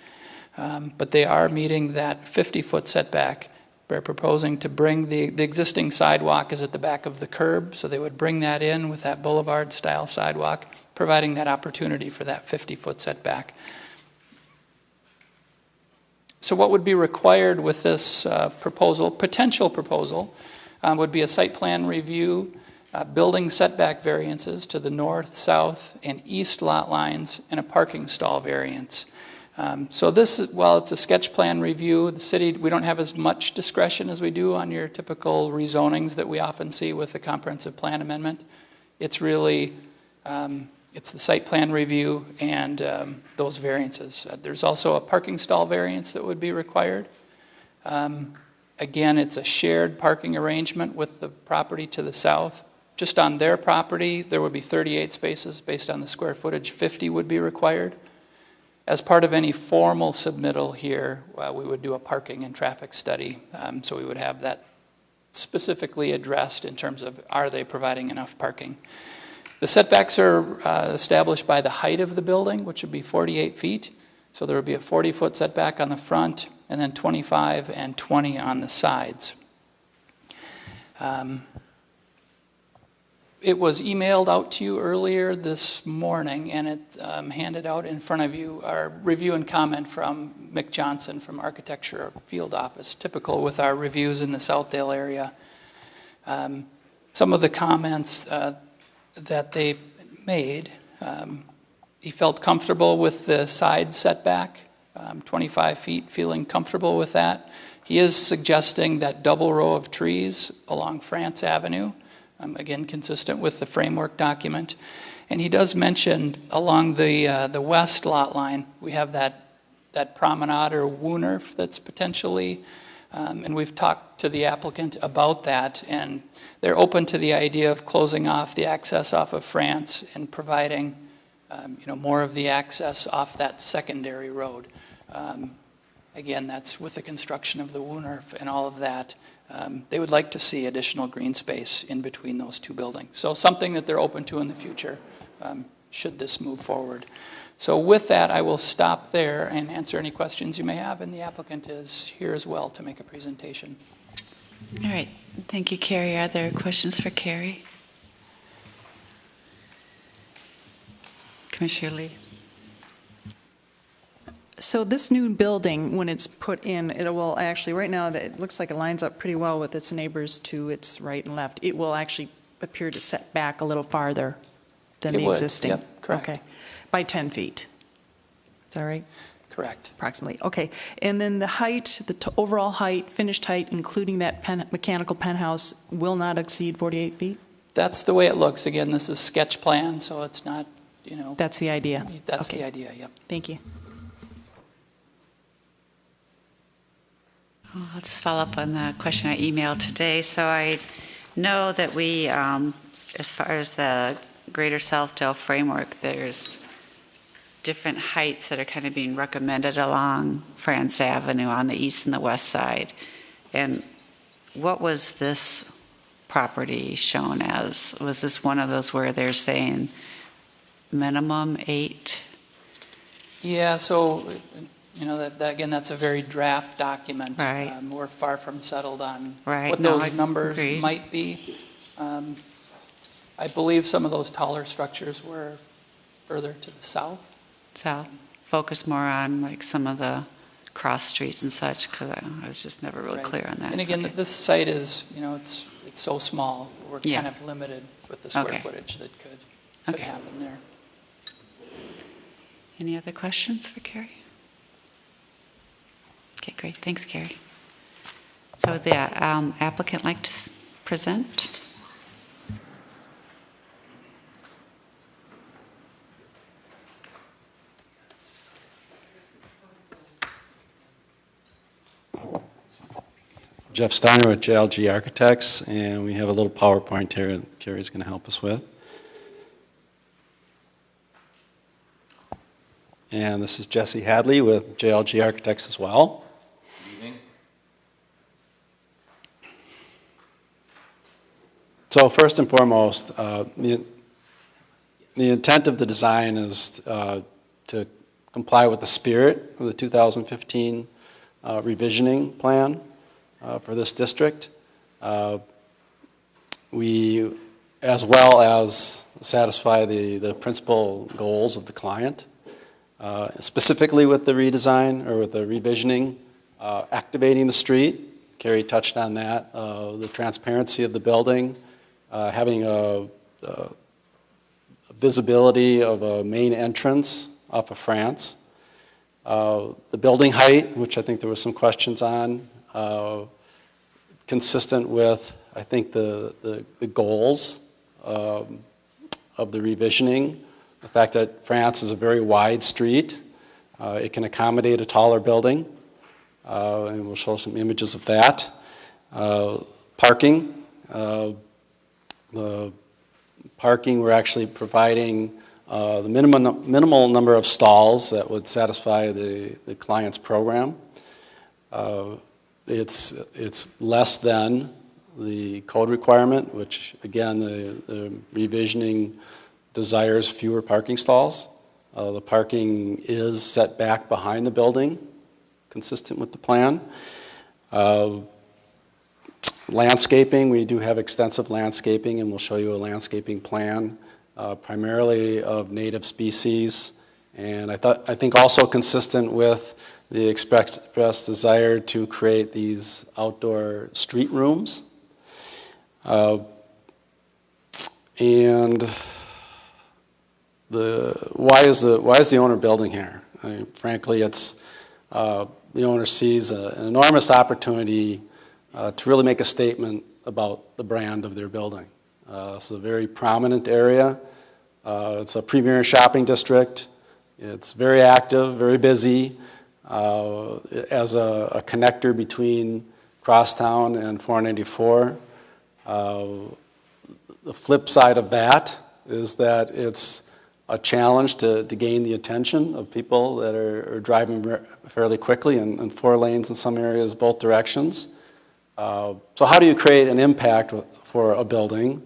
[SPEAKER 10] But they are meeting that 50-foot setback. They're proposing to bring the existing sidewalk is at the back of the curb, so they would bring that in with that boulevard-style sidewalk, providing that opportunity for that 50-foot setback. So what would be required with this potential proposal, would be a site plan review, building setback variances to the north, south, and east lot lines, and a parking stall variance. So this, while it's a sketch plan review, the city, we don't have as much discretion as we do on your typical rezonings that we often see with the comprehensive plan amendment. It's really It's the site plan review and those variances. There's also a parking stall variance that would be required. Again, it's a shared parking arrangement with the property to the south. Just on their property, there would be 38 spaces. Based on the square footage, 50 would be required. As part of any formal submittal here, we would do a parking and traffic study. So we would have that specifically addressed in terms of, are they providing enough parking? The setbacks are established by the height of the building, which would be 48 feet. So there would be a 40-foot setback on the front, and then 25 and 20 on the sides. It was emailed out to you earlier this morning, and it's handed out in front of you, our review and comment from Mick Johnson from Architecture Field Office, typical with our reviews in the Southdale area. Some of the comments that they made, he felt comfortable with the side setback, 25 feet, feeling comfortable with that. He is suggesting that double row of trees along France Avenue, again, consistent with the framework document. And he does mention along the west lot line, we have that promenade or Wooner that's potentially, and we've talked to the applicant about that, and they're open to the idea of closing off the access off of France and providing more of the access off that secondary road. Again, that's with the construction of the Wooner and all of that. They would like to see additional green space in between those two buildings. So something that they're open to in the future, should this move forward. So with that, I will stop there and answer any questions you may have, and the applicant is here as well to make a presentation.
[SPEAKER 1] All right. Thank you, Cary. Are there questions for Cary? Commissioner Lee?
[SPEAKER 9] So this new building, when it's put in, it will actually, right now, it looks like it lines up pretty well with its neighbors to its right and left. It will actually appear to set back a little farther than the existing?
[SPEAKER 10] Yep, correct.
[SPEAKER 9] Okay, by 10 feet. Is that right?
[SPEAKER 10] Correct.
[SPEAKER 9] Approximately, okay. And then the height, overall height, finished height, including that mechanical penthouse, will not exceed 48 feet?
[SPEAKER 10] That's the way it looks. Again, this is sketch plan, so it's not,
[SPEAKER 9] That's the idea?
[SPEAKER 10] That's
[SPEAKER 9] Okay.
[SPEAKER 10] the idea, yep.
[SPEAKER 9] Thank you.
[SPEAKER 1] I'll just follow up on the question I emailed today. So I know that we, as far as the Greater Southdale framework, there's different heights that are kind of being recommended along France Avenue on the east and the west side. And what was this property shown as? Was this one of those where they're saying minimum 8?
[SPEAKER 10] Yeah, so, again, that's a very draft document.
[SPEAKER 1] Right.
[SPEAKER 10] We're far from settled on
[SPEAKER 1] Right.
[SPEAKER 10] what
[SPEAKER 1] No,
[SPEAKER 10] those
[SPEAKER 1] I
[SPEAKER 10] numbers
[SPEAKER 1] agree.
[SPEAKER 10] might be. I believe some of those taller structures were further to the south.
[SPEAKER 1] So focus more on like some of the cross streets and such, because I was just never really
[SPEAKER 10] Right.
[SPEAKER 1] clear on that.
[SPEAKER 10] And again,
[SPEAKER 1] Okay.
[SPEAKER 10] this site is, it's so small, we're
[SPEAKER 1] Yeah.
[SPEAKER 10] kind of limited with the square
[SPEAKER 1] Okay.
[SPEAKER 10] footage that could
[SPEAKER 1] Okay.
[SPEAKER 10] happen there.
[SPEAKER 1] Any other questions for Cary? Okay, great. Thanks, Cary. So would the applicant like to present?
[SPEAKER 13] Jeff Steiner with JLG Architects, and we have a little PowerPoint here that Cary's going to help us with. And this is Jesse Hadley with JLG Architects as well.
[SPEAKER 14] Good evening.
[SPEAKER 13] So first and foremost, the intent of the design is to comply with the spirit of the 2015 revisioning plan for this district. We, as well as satisfy the principal goals of the client, specifically with the redesign or with the revisioning, activating the street. Cary touched on that, the transparency of the building, having a visibility of a main entrance off of France. The building height, which I think there were some questions on, consistent with, I think, the goals of the revisioning the fact that France is a very wide street. It can accommodate a taller building, and we'll show some images of that. Parking. The parking, we're actually providing the minimal number of stalls that would satisfy the client's program. It's less than the code requirement, which again, the revisioning desires fewer parking stalls. The parking is set back behind the building, consistent with the plan. Landscaping, we do have extensive landscaping, and we'll show you a landscaping plan, primarily of native species, and I think also consistent with the expressed desire to create these outdoor street rooms. And why is the owner building here? I mean, frankly, it's the owner sees an enormous opportunity to really make a statement about the brand of their building. It's a very prominent area. It's a premier shopping district. It's very active, very busy. As a connector between Crosstown and 494. The flip side of that is that it's a challenge to gain the attention of people that are driving fairly quickly in 4 lanes in some areas, both directions. So how do you create an impact for a building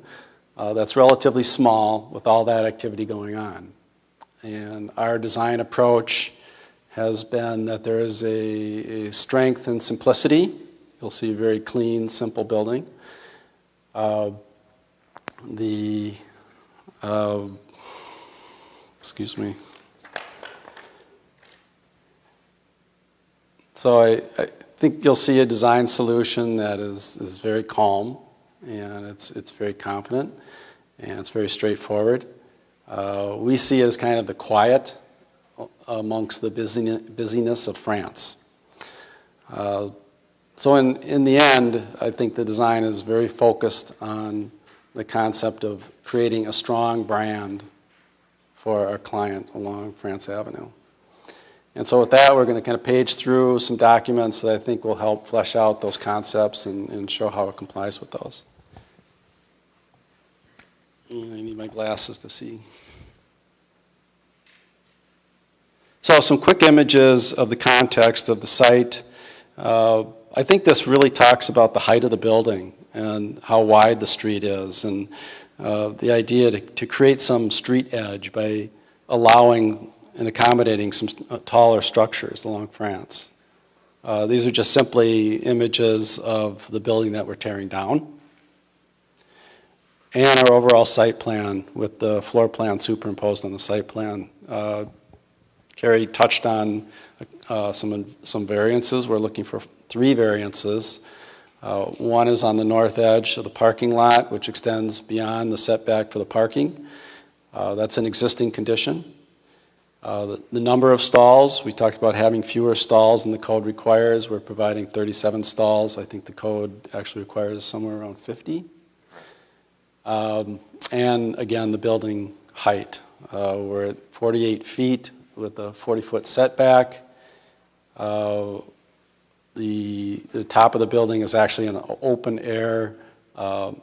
[SPEAKER 13] that's relatively small with all that activity going on? And our design approach has been that there is a strength in simplicity. You'll see a very clean, simple building. Excuse me. So I think you'll see a design solution that is very calm, and it's very confident, and it's very straightforward. We see it as kind of the quiet amongst the busyness of France. So in the end, I think the design is very focused on the concept of creating a strong brand for our client along France Avenue. And so with that, we're going to kind of page through some documents that I think will help flesh out those concepts and show how it complies with those. And I need my glasses to see. So some quick images of the context of the site. I think this really talks about the height of the building and how wide the street is, and the idea to create some street edge by allowing and accommodating some taller structures along France. These are just simply images of the building that we're tearing down, and our overall site plan with the floor plan superimposed on the site plan. Cary touched on some variances. We're looking for 3 variances. One is on the north edge of the parking lot, which extends beyond the setback for the parking. That's an existing condition. The number of stalls, we talked about having fewer stalls than the code requires. We're providing 37 stalls. I think the code actually requires somewhere around 50. And again, the building height. We're at 48 feet with a 40-foot setback. The top of the building is actually an open air, not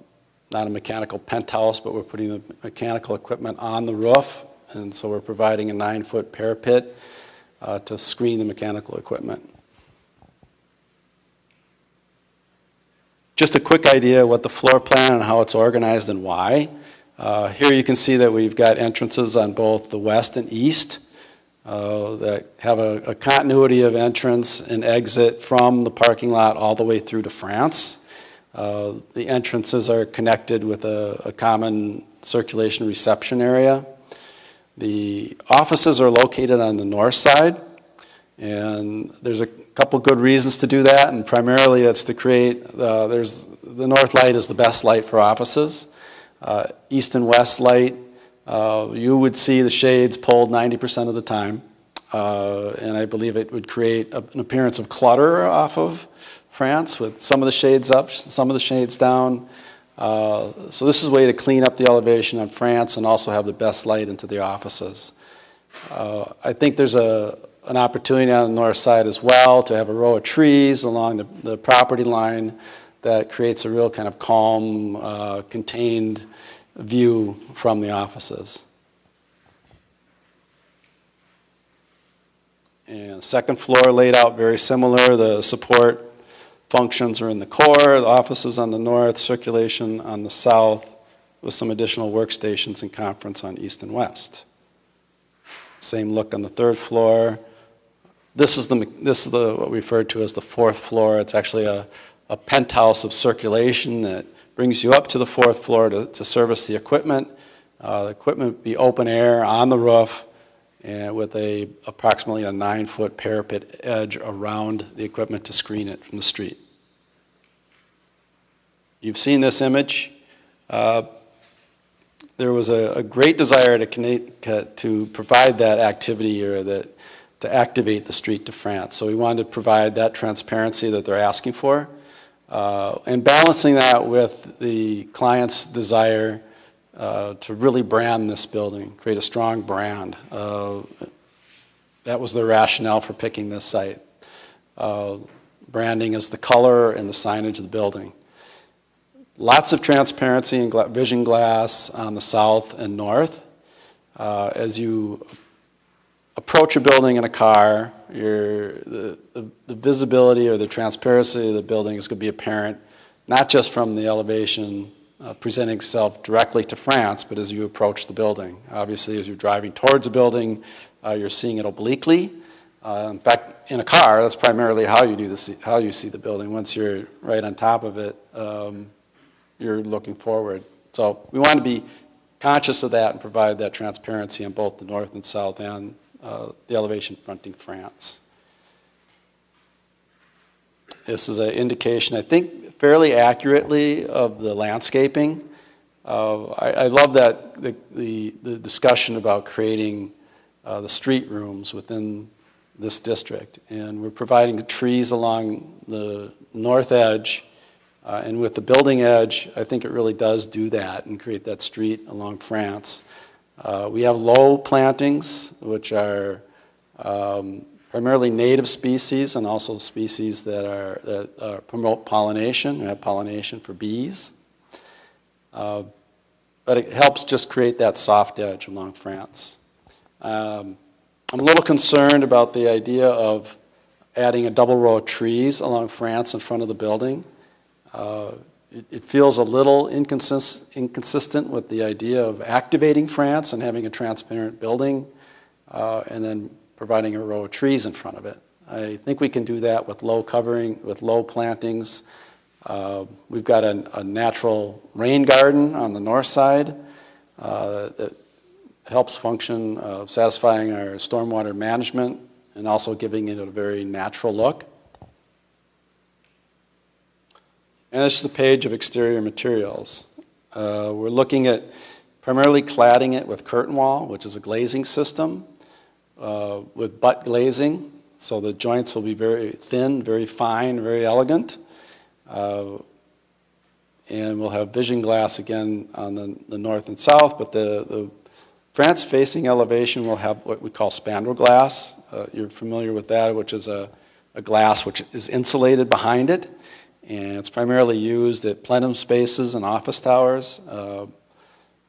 [SPEAKER 13] a mechanical penthouse, but we're putting the mechanical equipment on the roof, and so we're providing a 9-foot parapet to screen the mechanical equipment. Just a quick idea of what the floor plan and how it's organized and why. Here you can see that we've got entrances on both the west and east. That have a continuity of entrance and exit from the parking lot all the way through to France. The entrances are connected with a common circulation reception area. The offices are located on the north side, and there's a couple good reasons to do that, and primarily it's to create, the north light is the best light for offices. East and west light, you would see the shades pulled 90% of the time, and I believe it would create an appearance of clutter off of France with some of the shades up, some of the shades down. So this is a way to clean up the elevation on France and also have the best light into the offices. I think there's an opportunity on the north side as well to have a row of trees along the property line that creates a real kind of calm, contained view from the offices. And second floor laid out very similar. The support functions are in the core, the offices on the north, circulation on the south, with some additional workstations and conference on east and west. Same look on the third floor. This is what we refer to as the fourth floor. It's actually a penthouse of circulation that brings you up to the fourth floor to service the equipment. The equipment would be open air on the roof, and with approximately a 9-foot parapet edge around the equipment to screen it from the street. You've seen this image. There was a great desire to provide that activity or to activate the street to France. So we wanted to provide that transparency that they're asking for, and balancing that with the client's desire to really brand this building, create a strong brand. That was the rationale for picking this site. Branding is the color and the signage of the building. Lots of transparency and vision glass on the south and north. As you approach a building in a car, the visibility or the transparency of the building is going to be apparent, not just from the elevation presenting itself directly to France, but as you approach the building. Obviously, as you're driving towards a building, you're seeing it obliquely. In fact, in a car, that's primarily how you see the building. Once you're right on top of it, you're looking forward. So we want to be conscious of that and provide that transparency on both the north and south and the elevation fronting France. This is an indication, I think, fairly accurately of the landscaping. I love that the discussion about creating the street rooms within this district. And we're providing trees along the north edge, and with the building edge, I think it really does do that and create that street along France. We have low plantings, which are primarily native species and also species that promote pollination. We have pollination for bees. But it helps just create that soft edge along France. I'm a little concerned about the idea of adding a double row of trees along France in front of the building. It feels a little inconsistent with the idea of activating France and having a transparent building and then providing a row of trees in front of it. I think we can do that with low covering, with low plantings. We've got a natural rain garden on the north side that helps function of satisfying our stormwater management and also giving it a very natural look. And this is a page of exterior materials. We're looking at primarily cladding it with curtain wall, which is a glazing system, with butt glazing. So the joints will be very thin, very fine, very elegant. And we'll have vision glass again on the north and south, but the France-facing elevation will have what we call spandrel glass. You're familiar with that, which is a glass which is insulated behind it. And it's primarily used at plenum spaces and office towers. But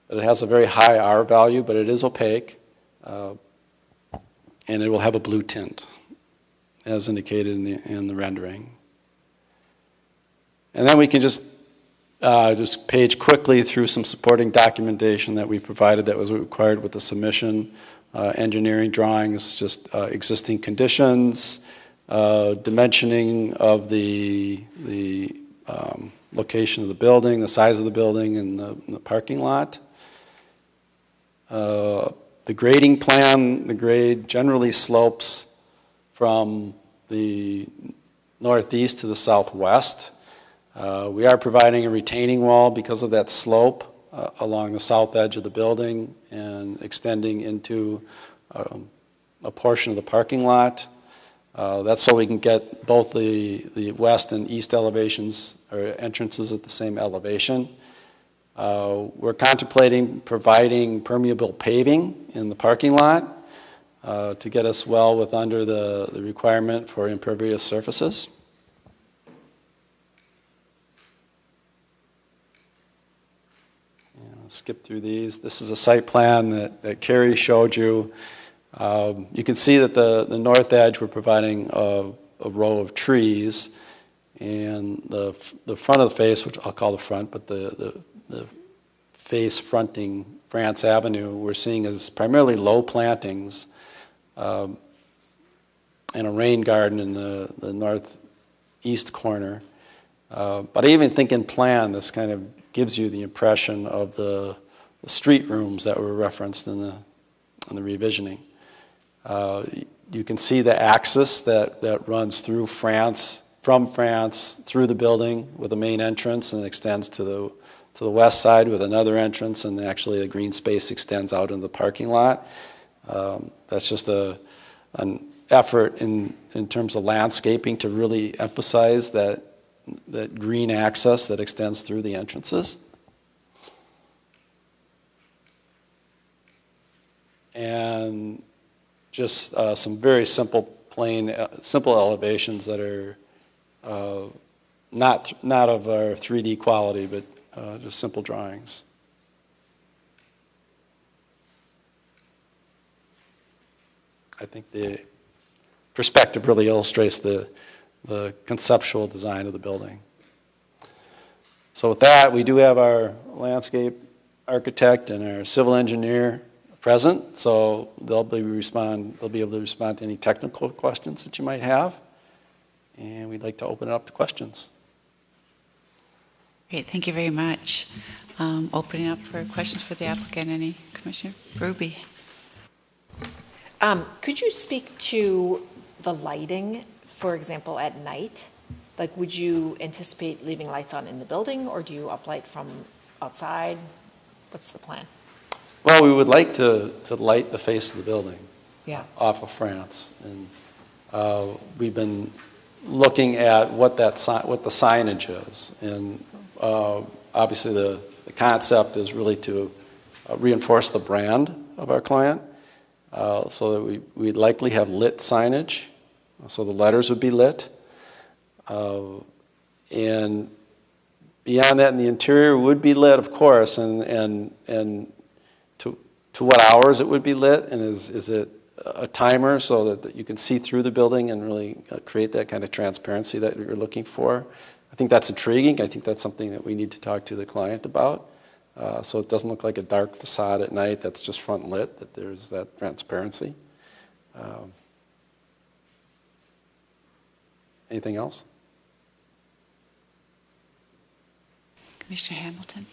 [SPEAKER 13] it has a very high R value, but it is opaque. And it will have a blue tint, as indicated in the rendering. And then we can just page quickly through some supporting documentation that we provided that was required with the submission, engineering drawings, just existing conditions, dimensioning of the location of the building, the size of the building, and the parking lot. The grading plan, the grade generally slopes from the northeast to the southwest. We are providing a retaining wall because of that slope along the south edge of the building and extending into a portion of the parking lot. That's so we can get both the west and east elevations or entrances at the same elevation. We're contemplating providing permeable paving in the parking lot to get us well with under the requirement for impervious surfaces. And I'll skip through these. This is a site plan that Cary showed you. You can see that the north edge, we're providing a row of trees, and the front of the face, which I'll call the front, but the face fronting France Avenue, we're seeing as primarily low plantings and a rain garden in the northeast corner. But I even think in plan, this kind of gives you the impression of the street rooms that were referenced in the revisioning. You can see the axis that runs through France, from France, through the building with the main entrance, and extends to the west side with another entrance, and actually the green space extends out into the parking lot. That's just an effort in terms of landscaping to really emphasize that green access that extends through the entrances. And just some very simple elevations that are not of our 3D quality, but just simple drawings. I think the perspective really illustrates the conceptual design of the building. So with that, we do have our landscape architect and our civil engineer present, so they'll be able to respond to any technical questions that you might have, and we'd like to open it up to questions.
[SPEAKER 1] Great, thank you very much. Opening up for questions for the applicant. Any? Commissioner Ruby.
[SPEAKER 4] Could you speak to the lighting, for example, at night? Like, would you anticipate leaving lights on in the building, or do you uplight from outside? What's the plan?
[SPEAKER 13] Well, we would like to light the face of the building off of France. And we've been looking at what the signage is. And obviously the concept is really to reinforce the brand of our client, so that we'd likely have lit signage. So the letters would be lit. And beyond that, in the interior would be lit, of course, and to what hours it would be lit, and is it a timer so that you can see through the building and really create that kind of transparency that you're looking for. I think that's intriguing. I think that's something that we need to talk to the client about. So it doesn't look like a dark facade at night that's just front lit, that there's that transparency. Anything else?
[SPEAKER 1] Commissioner Hamilton.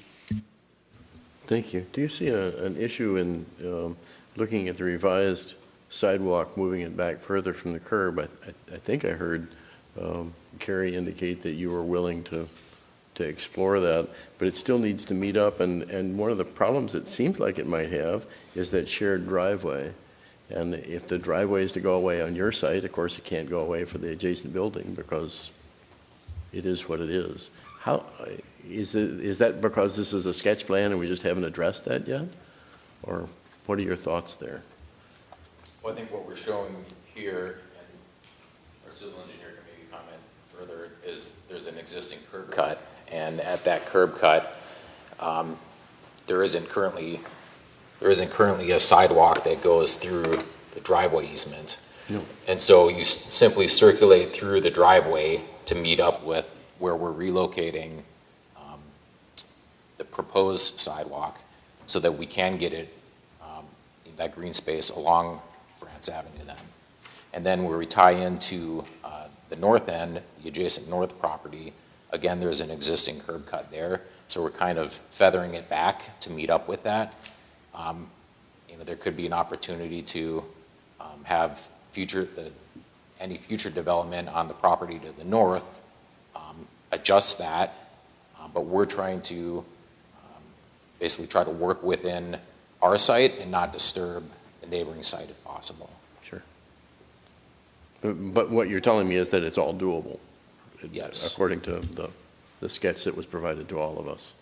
[SPEAKER 12] Thank you. Do you see an issue in looking at the revised sidewalk, moving it back further from the curb? I think I heard Cary indicate that you were willing to explore that, but it still needs to meet up. And one of the problems it seems like it might have is that shared driveway. And if the driveway is to go away on your site, of course it can't go away for the adjacent building because it is what it is. How is that because this is a sketch plan and we just haven't addressed that yet? Or what are your thoughts there?
[SPEAKER 14] Well, I think what we're showing here, and our civil engineer can maybe comment further, is there's an existing curb cut, and at that curb cut, there isn't currently a sidewalk that goes through the driveway easement. No. And so you simply circulate through the driveway to meet up with where we're relocating the proposed sidewalk so that we can get it in that green space along France Avenue then. And then where we tie into the north end, the adjacent north property, again, there's an existing curb cut there. So we're kind of feathering it back to meet up with that. There could be an opportunity to have any future development on the property to the north, adjust that, but we're trying to basically try to work within our site and not disturb the neighboring site if possible.
[SPEAKER 12] Sure. But what you're telling me is that it's all doable.
[SPEAKER 14] Yes.
[SPEAKER 12] According to the sketch that was provided to all of us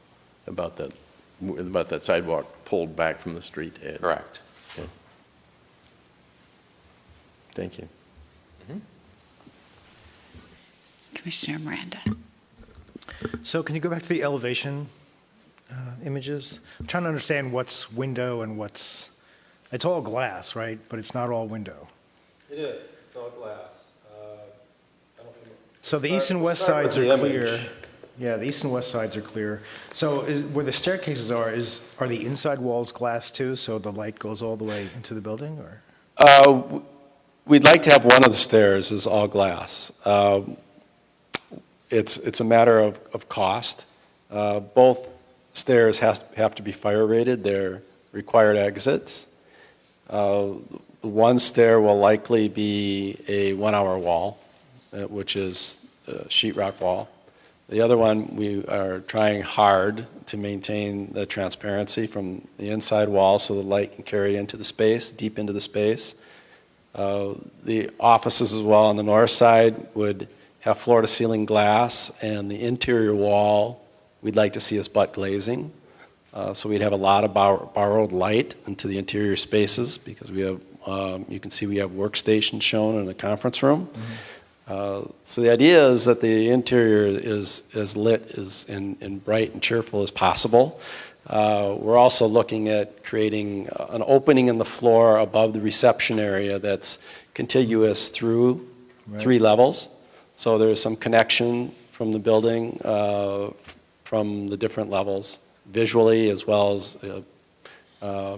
[SPEAKER 12] about that about that sidewalk pulled back from the street edge.
[SPEAKER 14] Correct.
[SPEAKER 12] Okay. Thank you.
[SPEAKER 1] Commissioner Miranda.
[SPEAKER 15] So can you go back to the elevation images? I'm trying to understand what's window and what's, it's all glass, right? But it's not all window.
[SPEAKER 13] It is. It's all glass.
[SPEAKER 15] So the east and west sides are clear. Yeah, the east and west sides are clear. So where the staircases are the inside walls glass too, so the light goes all the way into the building, or?
[SPEAKER 13] We'd like to have one of the stairs is all glass. It's a matter of cost. Both stairs have to be fire rated. They're required exits. The one stair will likely be a 1 hour wall, which is a sheetrock wall. The other one, we are trying hard to maintain the transparency from the inside wall so the light can carry into the space, deep into the space. The offices as well on the north side would have floor-to-ceiling glass, and the interior wall we'd like to see as butt glazing. So we'd have a lot of borrowed light into the interior spaces because we have, you can see we have workstations shown in the conference room. So the idea is that the interior is as lit and bright and cheerful as possible. We're also looking at creating an opening in the floor above the reception area that's contiguous through 3 levels. So there's some connection from the building, from the different levels, visually, as well as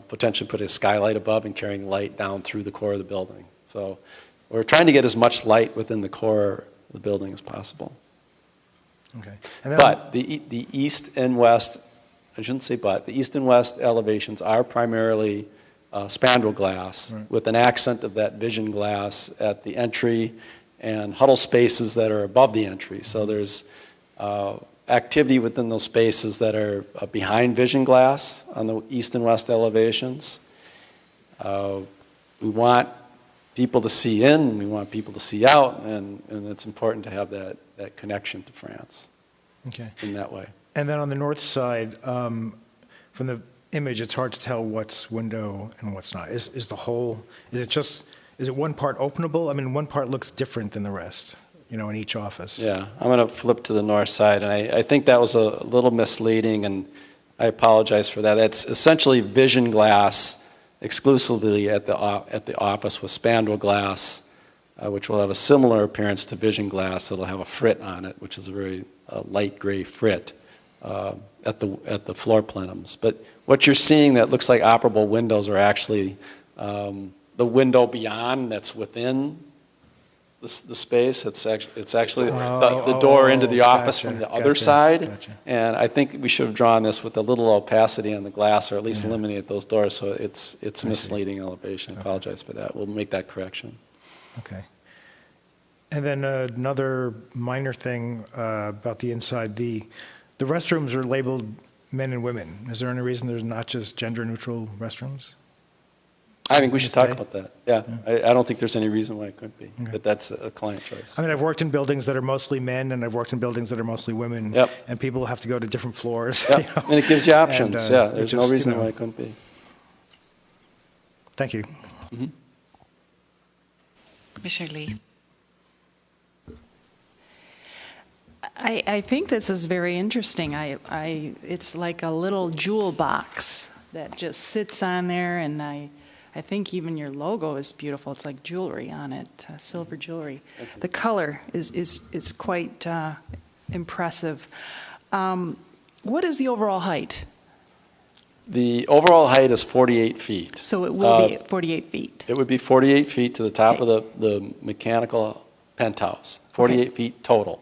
[SPEAKER 13] potentially put a skylight above and carrying light down through the core of the building. So we're trying to get as much light within the core of the building as possible.
[SPEAKER 15] Okay.
[SPEAKER 13] But the east and west, I shouldn't say but, the east and west elevations are primarily spandrel glass with an accent of that vision glass at the entry and huddle spaces that are above the entry. So there's activity within those spaces that are behind vision glass on the east and west elevations. We want people to see in, we want people to see out, and it's important to have that connection to France in that way.
[SPEAKER 15] And then on the north side, from the image, it's hard to tell what's window and what's not. Is it one part openable? I mean, one part looks different than the rest, in each office.
[SPEAKER 13] Yeah, I'm going to flip to the north side, and I think that was a little misleading, and I apologize for that. It's essentially vision glass exclusively at the office with spandrel glass, which will have a similar appearance to vision glass. It'll have a frit on it, which is a very light gray frit at the floor plenums. But what you're seeing that looks like operable windows are actually the window beyond that's within the space. It's actually the door into the office from the other side. And I think we should have drawn this with a little opacity on the glass, or at least eliminate those doors. So it's misleading elevation. I apologize for that. We'll make that correction.
[SPEAKER 15] Okay. And then another minor thing about the inside, the restrooms are labeled men and women. Is there any reason there's not just gender-neutral restrooms?
[SPEAKER 13] I think we should talk about that. Yeah, I don't think there's any reason why it couldn't be, but that's a client choice.
[SPEAKER 15] I mean, I've worked in buildings that are mostly men, and I've worked in buildings that are mostly women, and people have to go to different floors.
[SPEAKER 13] Yep. And it gives you options. There's no reason why it couldn't be.
[SPEAKER 15] Thank you.
[SPEAKER 13] Mm-hmm.
[SPEAKER 1] Commissioner Lee.
[SPEAKER 9] I think this is very interesting. It's like a little jewel box that just sits on there, and I think even your logo is beautiful. It's like jewelry on it, silver jewelry. The color is quite impressive. What is the overall height?
[SPEAKER 13] The overall height is 48 feet.
[SPEAKER 9] So it will be 48 feet.
[SPEAKER 13] It would be 48 feet to the top of the mechanical penthouse, 48 feet total.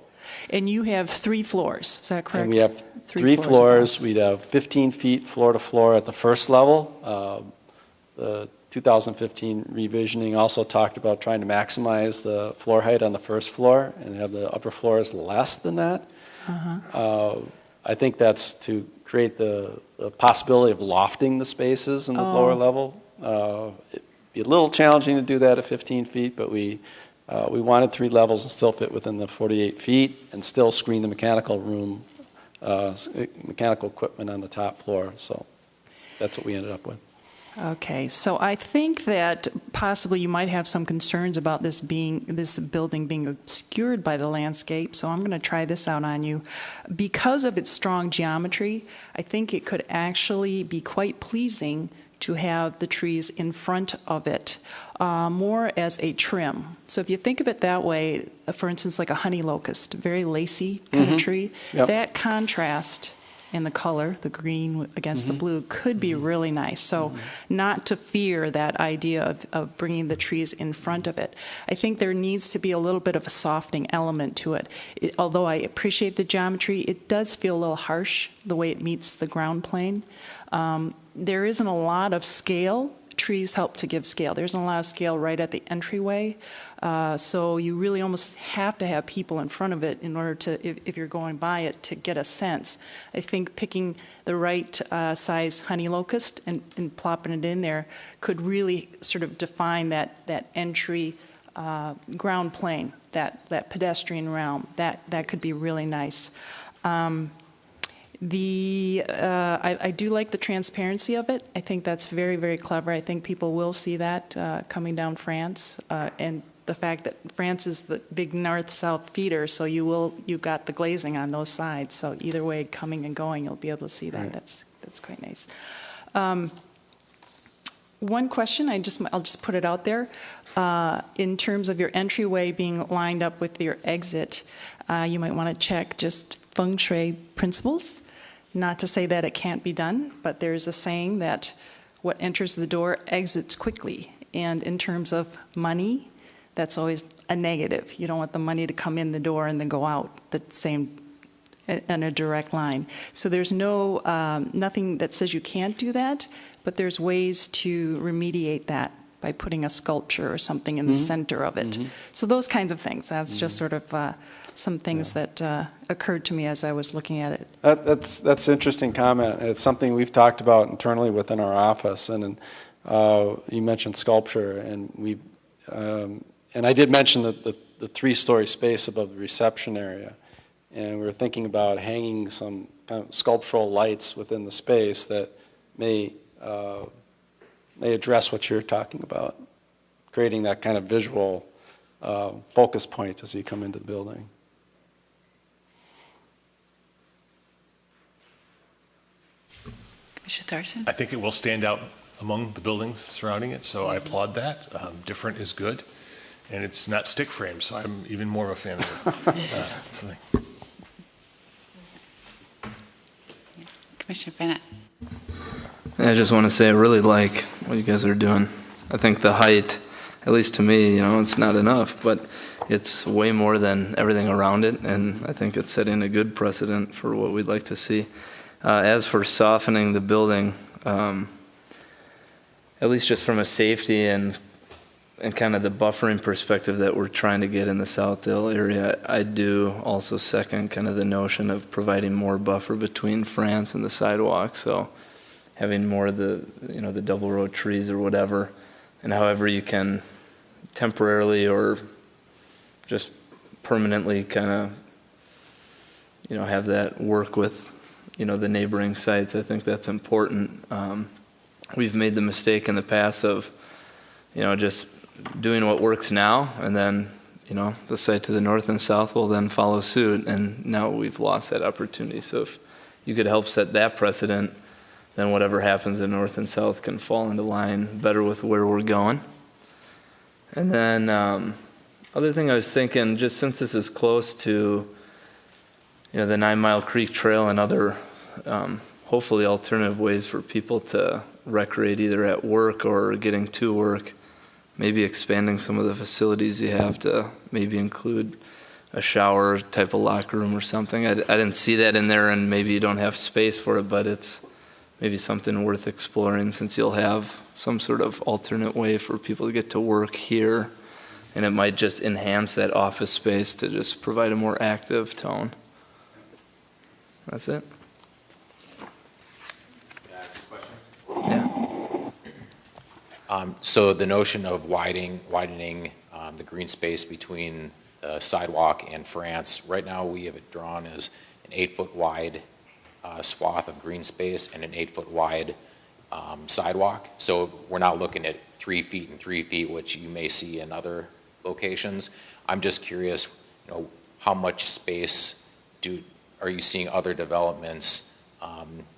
[SPEAKER 9] And you have 3 floors, is that correct?
[SPEAKER 13] And we have 3 floors. We'd have 15 feet floor to floor at the first level. The 2015 revisioning also talked about trying to maximize the floor height on the first floor and have the upper floors less than that. I think that's to create the possibility of lofting the spaces in the lower level. It'd be a little challenging to do that at 15 feet, but we wanted 3 levels and still fit within the 48 feet and still screen the mechanical room mechanical equipment on the top floor. So that's what we ended up with.
[SPEAKER 9] Okay, so I think that possibly you might have some concerns about this building being obscured by the landscape, so I'm going to try this out on you. Because of its strong geometry, I think it could actually be quite pleasing to have the trees in front of it, more as a trim. So if you think of it that way, for instance, like a honey locust, very lacy kind of tree,
[SPEAKER 13] Yep.
[SPEAKER 9] that contrast in the color, the green against the blue, could be really nice. So not to fear that idea of bringing the trees in front of it. I think there needs to be a little bit of a softening element to it. Although I appreciate the geometry, it does feel a little harsh the way it meets the ground plane. There isn't a lot of scale. Trees help to give scale. There isn't a lot of scale right at the entryway. So you really almost have to have people in front of it in order to, if you're going by it, to get a sense. I think picking the right size honey locust and plopping it in there could really sort of define that entry ground plane, that pedestrian realm. That could be really nice. I do like the transparency of it. I think that's very, very clever. I think people will see that coming down France, and the fact that France is the big north-south feeder, so you've got the glazing on those sides. So either way, coming and going, you'll be able to see that. Right. That's quite nice. One question, I'll just put it out there. In terms of your entryway being lined up with your exit, you might want to check just feng shui principles. Not to say that it can't be done, but there's a saying that what enters the door exits quickly. And in terms of money, that's always a negative. You don't want the money to come in the door and then go out the same in a direct line. So there's nothing that says you can't do that, but there's ways to remediate that by putting a sculpture or something in the center of it. So those kinds of things. That's just sort of some things that occurred to me as I was looking at it.
[SPEAKER 13] That's an interesting comment. It's something we've talked about internally within our office. And you mentioned sculpture, and and I did mention the 3-story space above the reception area. And we were thinking about hanging some kind of sculptural lights within the space that may address what you're talking about, creating that kind of visual focus point as you come into the building.
[SPEAKER 1] Commissioner Thorson?
[SPEAKER 5] I think it will stand out among the buildings surrounding it, so I applaud that. Different is good, and it's not stick frame, so I'm even more of a fan of it.
[SPEAKER 1] Commissioner Bennett?
[SPEAKER 7] I just want to say I really like what you guys are doing. I think the height, at least to me, it's not enough, but it's way more than everything around it, and I think it's setting a good precedent for what we'd like to see. As for softening the building, at least just from a safety and kind of the buffering perspective that we're trying to get in the Southdale area, I do also second kind of the notion of providing more buffer between France and the sidewalk. So having more of the double row trees or whatever, and however you can temporarily or just permanently kind of, have that work with, the neighboring sites. I think that's important. We've made the mistake in the past of, just doing what works now, and then, the site to the north and south will then follow suit, and now we've lost that opportunity. So if you could help set that precedent, then whatever happens in north and south can fall into line better with where we're going. And then other thing I was thinking, just since this is close to the 9 Mile Creek Trail and other hopefully alternative ways for people to recreate either at work or getting to work, maybe expanding some of the facilities you have to maybe include a shower type of locker room or something. I didn't see that in there, and maybe you don't have space for it, but it's maybe something worth exploring since you'll have some sort of alternate way for people to get to work here, and it might just enhance that office space to just provide a more active tone. That's it.
[SPEAKER 14] Can I ask a question? Yeah. So the notion of widening the green space between the sidewalk and France, right now we have it drawn as an 8-foot wide swath of green space and an 8-foot wide sidewalk. So we're not looking at 3 feet and 3 feet, which you may see in other locations. I'm just curious, how much space are you seeing other developments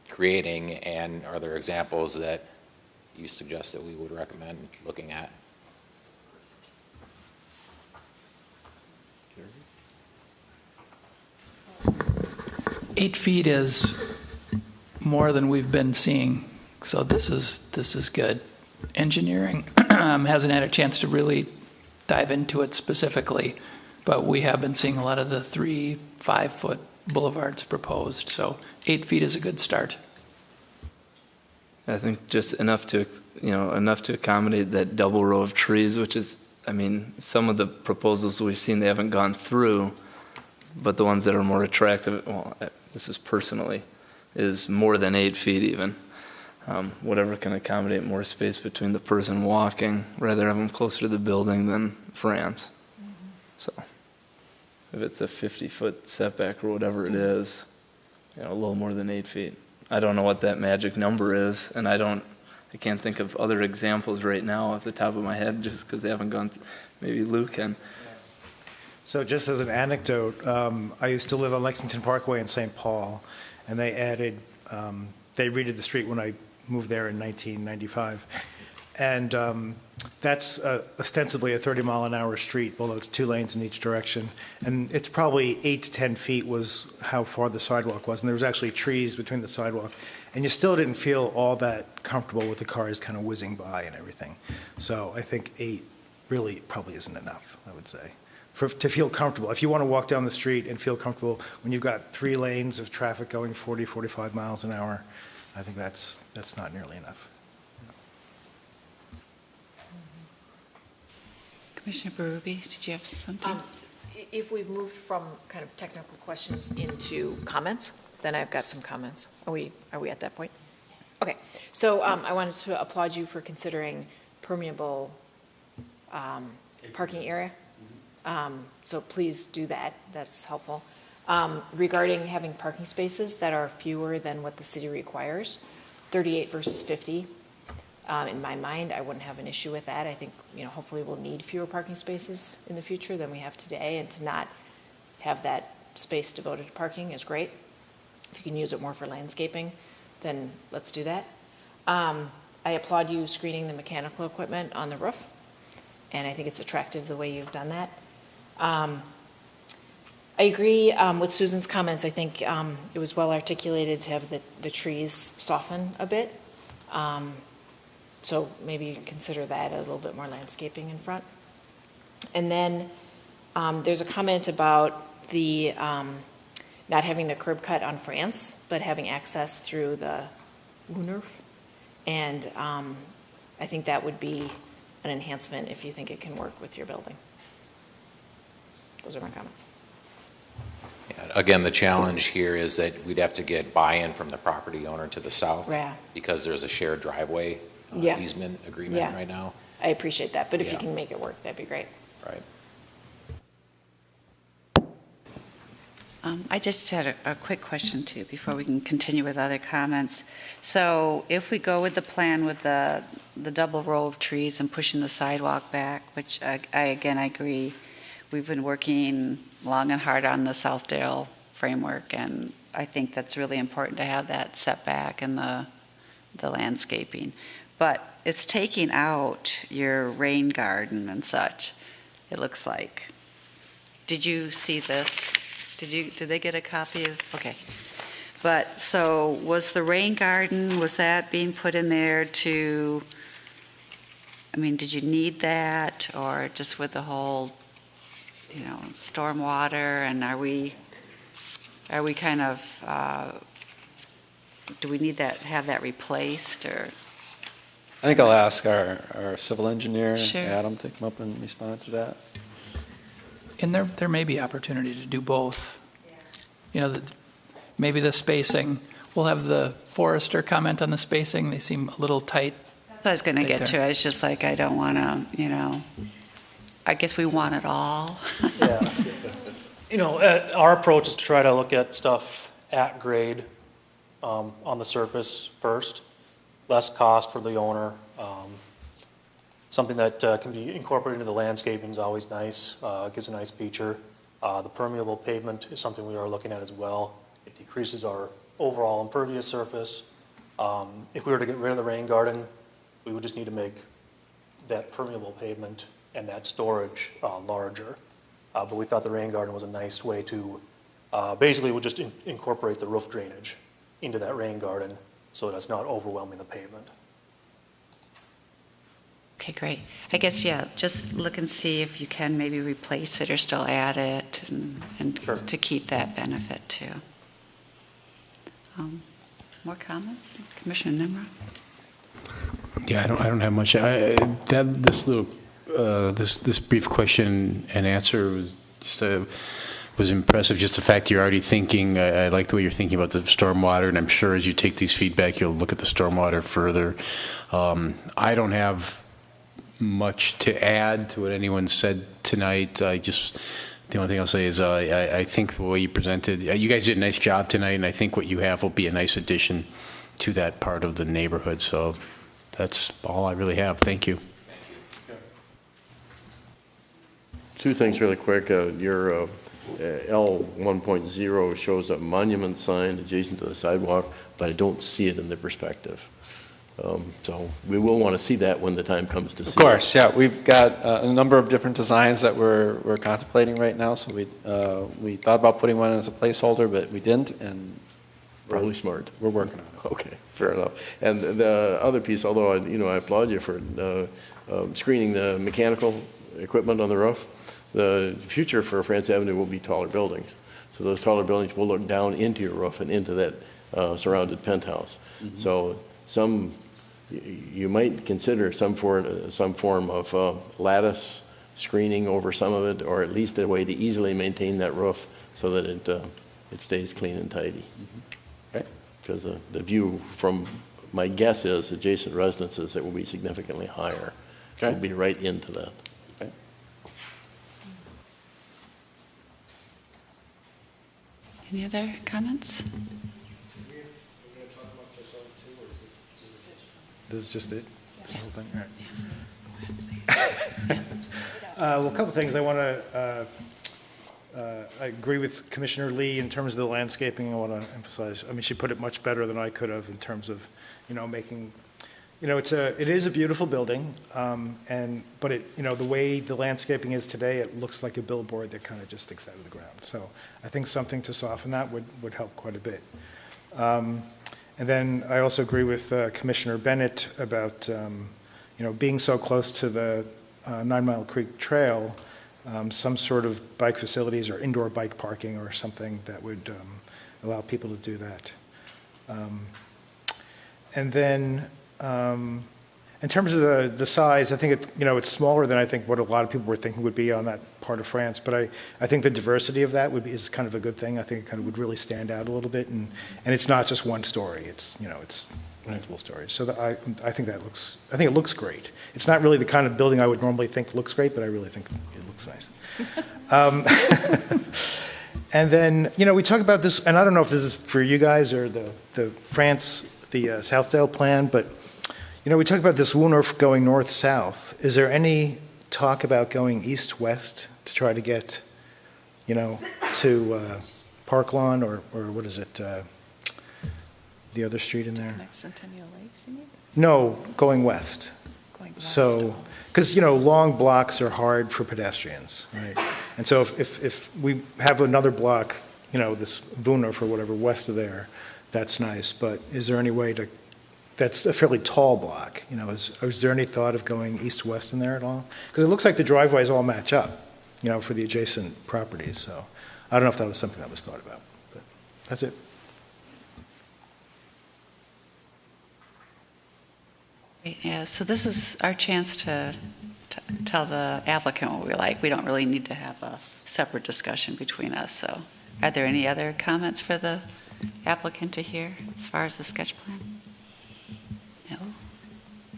[SPEAKER 14] creating, and are there examples that you suggest that we would recommend looking at?
[SPEAKER 10] 8 feet is more than we've been seeing, so this is good. Engineering hasn't had a chance to really dive into it specifically, but we have been seeing a lot of the 3-5-foot boulevards proposed, so 8 feet is a good start.
[SPEAKER 7] I think just enough to accommodate that double row of trees, which is, some of the proposals we've seen, they haven't gone through, but the ones that are more attractive, well, this is personally, is more than 8 feet even. Whatever can accommodate more space between the person walking, rather have them closer to the building than France. So if it's a 50-foot setback or whatever it is, a little more than 8 feet. I don't know what that magic number is, and I can't think of other examples right now off the top of my head, just because they haven't gone. Maybe Luke can.
[SPEAKER 15] So just as an anecdote, I used to live on Lexington Parkway in St. Paul, and they redid the street when I moved there in 1995. And that's ostensibly a 30-mile-an-hour street, although it's 2 lanes in each direction. And it's probably 8 to 10 feet was how far the sidewalk was. And there was actually trees between the sidewalk. And you still didn't feel all that comfortable with the cars kind of whizzing by and everything. So I think 8 really probably isn't enough, I would say, to feel comfortable. If you want to walk down the street and feel comfortable when you've got 3 lanes of traffic going 40, 45 miles an hour, I think that's not nearly enough.
[SPEAKER 1] Commissioner Berube, did you have something?
[SPEAKER 4] If we've moved from kind of technical questions into comments, then I've got some comments. Are we at that point? Okay, so I wanted to applaud you for considering permeable parking area. So please do that, that's helpful. Regarding having parking spaces that are fewer than what the city requires, 38 versus 50, in my mind, I wouldn't have an issue with that. I think, hopefully we'll need fewer parking spaces in the future than we have today, and to not have that space devoted to parking is great. If you can use it more for landscaping, then let's do that. I applaud you screening the mechanical equipment on the roof, and I think it's attractive the way you've done that. I agree with Susan's comments. I think it was well articulated to have the trees soften a bit. So maybe consider that a little bit more landscaping in front. And then there's a comment about the not having the curb cut on France, but having access through the Woonerf. And I think that would be an enhancement if you think it can work with your building. Those are my comments.
[SPEAKER 14] Yeah, again, the challenge here is that we'd have to get buy-in from the property owner to the south,
[SPEAKER 4] Yeah.
[SPEAKER 14] because there's a shared driveway
[SPEAKER 4] Yeah.
[SPEAKER 14] easement agreement right now.
[SPEAKER 4] I appreciate that, but if you
[SPEAKER 14] Yeah.
[SPEAKER 4] can make it work, that'd be great.
[SPEAKER 14] Right.
[SPEAKER 1] I just had a quick question too, before we can continue with other comments. So if we go with the plan with the double row of trees and pushing the sidewalk back, which I agree, we've been working long and hard on the Southdale framework, and I think that's really important to have that setback and the landscaping. But it's taking out your rain garden and such, it looks like. Did you see this? Did they get a copy of, okay. But, so, was the rain garden, was that being put in there to, did you need that, or just with the whole, stormwater, and are we kind of, do we need that, have that replaced, or?
[SPEAKER 13] I think I'll ask our civil engineer,
[SPEAKER 1] Sure.
[SPEAKER 13] Adam, to come up and respond to that.
[SPEAKER 10] And there may be opportunity to do both. Maybe the spacing, we'll have the forester comment on the spacing. They seem a little tight.
[SPEAKER 1] That's what I was going to get to. It's just like, I don't want to, I guess we want it all.
[SPEAKER 16] Yeah. Our approach is to try to look at stuff at grade on the surface first, less cost for the owner. Something that can be incorporated into the landscaping is always nice, gives a nice feature. The permeable pavement is something we are looking at as well. It decreases our overall impervious surface. If we were to get rid of the rain garden, we would just need to make that permeable pavement and that storage larger. But we thought the rain garden was a nice way to, basically we'll just incorporate the roof drainage into that rain garden so that it's not overwhelming the pavement.
[SPEAKER 1] Okay, great. I guess, yeah, just look and see if you can maybe replace it or still add it and
[SPEAKER 16] Sure.
[SPEAKER 1] to keep that benefit too. More comments? Commissioner Nimrod?
[SPEAKER 8] Yeah, I don't have much. This little this brief question and answer was just was impressive. Just the fact you're already thinking. I like the way you're thinking about the stormwater, and I'm sure as you take these feedback, you'll look at the stormwater further. I don't have much to add to what anyone said tonight. The only thing I'll say is I think the way you presented, you guys did a nice job tonight, and I think what you have will be a nice addition to that part of the neighborhood. So that's all I really have. Thank you.
[SPEAKER 12] Two things really quick. Your L 1.0 shows a monument sign adjacent to the sidewalk, but I don't see it in the perspective. So we will want to see that when the time comes to see it.
[SPEAKER 13] Of course, yeah. We've got a number of different designs that we're contemplating right now. So we thought about putting one as a placeholder, but we didn't. And
[SPEAKER 12] Probably smart.
[SPEAKER 13] We're working on it.
[SPEAKER 12] Okay, fair enough. And the other piece, although I applaud you for screening the mechanical equipment on the roof, the future for France Avenue will be taller buildings. So those taller buildings will look down into your roof and into that surrounded penthouse. Mm-hmm. So you might consider some form of lattice screening over some of it, or at least a way to easily maintain that roof so that it stays clean and tidy.
[SPEAKER 13] Mm-hmm. Okay.
[SPEAKER 12] Because the view from, my guess is, adjacent residences that will be significantly higher.
[SPEAKER 13] Okay.
[SPEAKER 12] Will be right into that.
[SPEAKER 13] Okay.
[SPEAKER 1] Any other comments?
[SPEAKER 15] This is just it? This whole thing? All right. Well, a couple of things. I want to, I agree with Commissioner Lee in terms of the landscaping. I want to emphasize, I mean, she put it much better than I could have in terms of, making, it is a beautiful building, but the way the landscaping is today, it looks like a billboard that kind of just sticks out of the ground. So I think something to soften that would help quite a bit. And then I also agree with Commissioner Bennett about, being so close to the 9 Mile Creek Trail, some sort of bike facilities or indoor bike parking or something that would allow people to do that. And then in terms of the size, I think it's smaller than I think what a lot of people were thinking would be on that part of France. But I think the diversity of that is kind of a good thing. I think it kind of would really stand out a little bit, and it's not just one story. It's it's multiple stories. So I think it looks great. It's not really the kind of building I would normally think looks great, but I really think it looks nice. And then we talk about this, and I don't know if this is for you guys or the Southdale plan, but we talk about this Woolnorth going north-south. Is there any talk about going east-west to try to get, to Parklawn or what is it, the other street in there?
[SPEAKER 9] Next Centennial Lakes, you mean?
[SPEAKER 15] No, going west.
[SPEAKER 9] Going west.
[SPEAKER 15] So, because, long blocks are hard for pedestrians, right? And so if we have another block, this Woolnorth or whatever, west of there, that's nice. But is there any way to, that's a fairly tall block, is there any thought of going east-west in there at all? Because it looks like the driveways all match up, for the adjacent properties. So I don't know if that was something that was thought about, but that's it.
[SPEAKER 1] Yeah, so this is our chance to tell the applicant what we like. We don't really need to have a separate discussion between us. So are there any other comments for the applicant to hear as far as the sketch plan? No?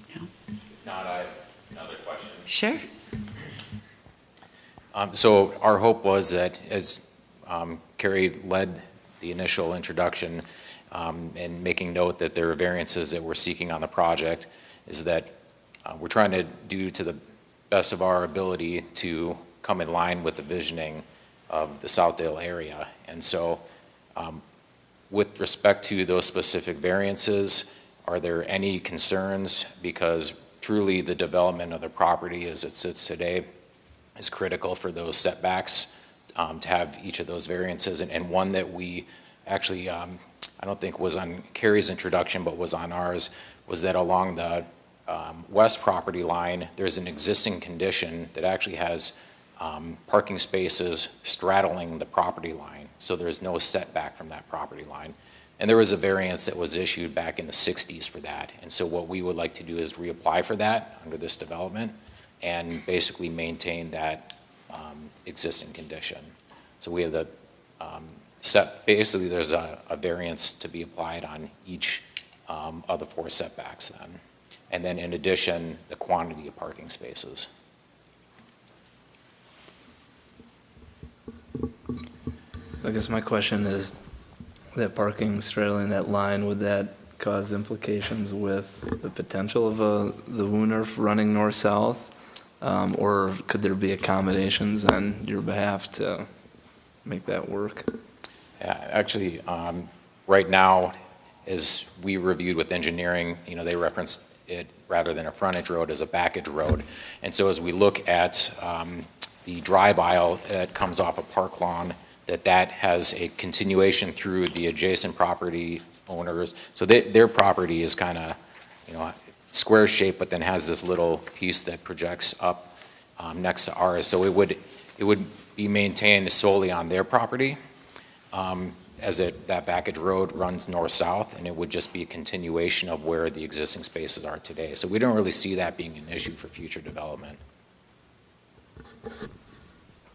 [SPEAKER 14] If not, I have another question.
[SPEAKER 1] Sure.
[SPEAKER 14] So our hope was that as Cary led the initial introduction, and making note that there are variances that we're seeking on the project, is that we're trying to do to the best of our ability to come in line with the visioning of the Southdale area. And so with respect to those specific variances, are there any concerns? Because truly the development of the property as it sits today is critical for those setbacks, to have each of those variances. And one that we actually, I don't think was on Cary's introduction, but was on ours, was that along the west property line, there's an existing condition that actually has parking spaces straddling the property line. So there's no setback from that property line. And there was a variance that was issued back in the 60s for that. And so what we would like to do is reapply for that under this development and basically maintain that existing condition. So we have the basically there's a variance to be applied on each of the 4 setbacks then. And then in addition, the quantity of parking spaces.
[SPEAKER 7] So I guess my question is, that parking straddling that line, would that cause implications with the potential of the WUNRF running north-south? Or could there be accommodations on your behalf to make that work?
[SPEAKER 14] Yeah, actually, right now, as we reviewed with engineering, they referenced it rather than a frontage road as a backage road. And so as we look at the drive aisle that comes off of Parklawn, that has a continuation through the adjacent property owners. So their property is kind of, square shaped, but then has this little piece that projects up next to ours. So it would be maintained solely on their property, as that backage road runs north-south, and it would just be a continuation of where the existing spaces are today. So we don't really see that being an issue for future development.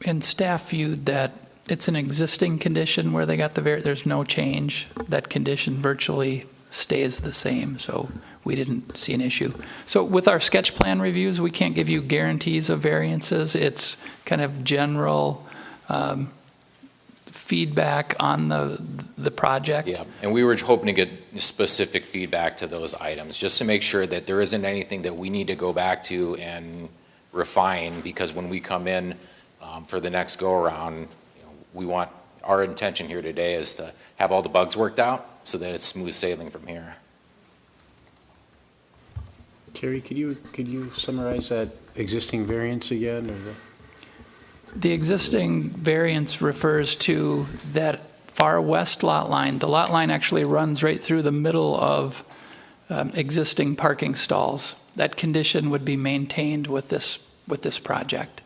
[SPEAKER 10] And staff viewed that it's an existing condition where they got there's no change. That condition virtually stays the same, so we didn't see an issue. So with our sketch plan reviews, we can't give you guarantees of variances. It's kind of general feedback on the project.
[SPEAKER 14] Yeah, and we were hoping to get specific feedback to those items, just to make sure that there isn't anything that we need to go back to and refine, because when we come in for the next go-around, our intention here today is to have all the bugs worked out so that it's smooth sailing from here.
[SPEAKER 8] Cary, could you summarize that existing variance again?
[SPEAKER 10] The existing variance refers to that far west lot line. The lot line actually runs right through the middle of existing parking stalls. That condition would be maintained with this project.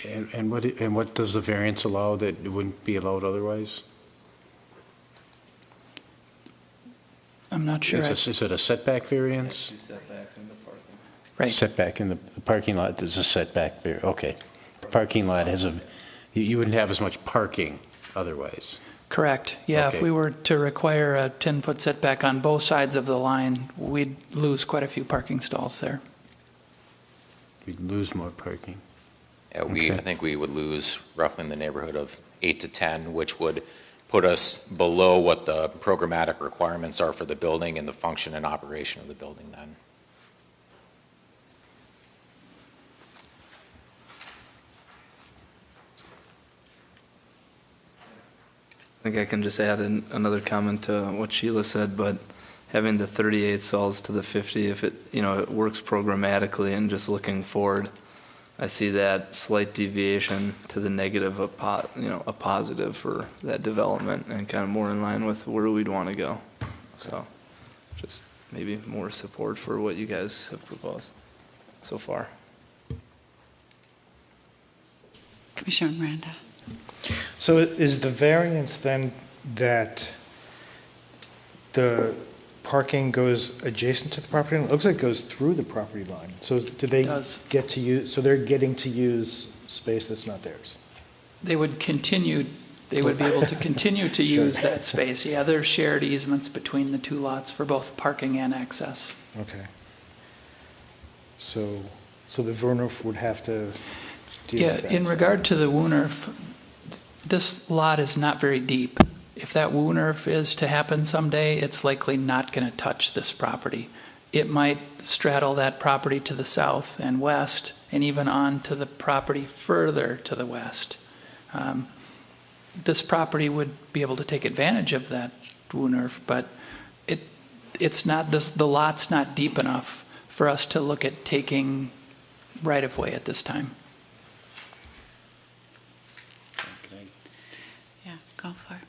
[SPEAKER 8] And what does the variance allow that it wouldn't be allowed otherwise?
[SPEAKER 10] I'm not sure.
[SPEAKER 8] Is it a setback variance?
[SPEAKER 7] Two setbacks in the parking.
[SPEAKER 10] Right.
[SPEAKER 8] Setback in the parking lot, there's a setback there, okay. The parking lot has you wouldn't have as much parking otherwise.
[SPEAKER 10] Correct, yeah.
[SPEAKER 8] Okay.
[SPEAKER 10] If we were to require a 10-foot setback on both sides of the line, we'd lose quite a few parking stalls there.
[SPEAKER 8] We'd lose more parking.
[SPEAKER 14] Yeah,
[SPEAKER 8] Okay.
[SPEAKER 14] I think we would lose roughly in the neighborhood of 8 to 10, which would put us below what the programmatic requirements are for the building and the function and operation of the building then.
[SPEAKER 7] I think I can just add another comment to what Sheila said, but having the 38 stalls to the 50, if it works programmatically and just looking forward, I see that slight deviation to the negative, a positive for that development and kind of more in line with where we'd want to go. So just maybe more support for what you guys have proposed so far.
[SPEAKER 1] Commissioner Miranda.
[SPEAKER 15] So is the variance then that the parking goes adjacent to the property line? It looks like it goes through the property line. So do they get to use, so they're getting to use space that's not theirs?
[SPEAKER 10] They would be able to continue to use that space. Yeah, there's shared easements between the two lots for both parking and access.
[SPEAKER 15] Okay. So the WUNRF would have to deal with that?
[SPEAKER 10] In regard to the WUNRF, this lot is not very deep. if that WUNRF is to happen someday, it's likely not going to touch this property. It might straddle that property to the south and west, and even on to the property further to the west. This property would be able to take advantage of that WUNRF, but it's not, the lot's not deep enough for us to look at taking right-of-way at this time.
[SPEAKER 1] Yeah, go for it.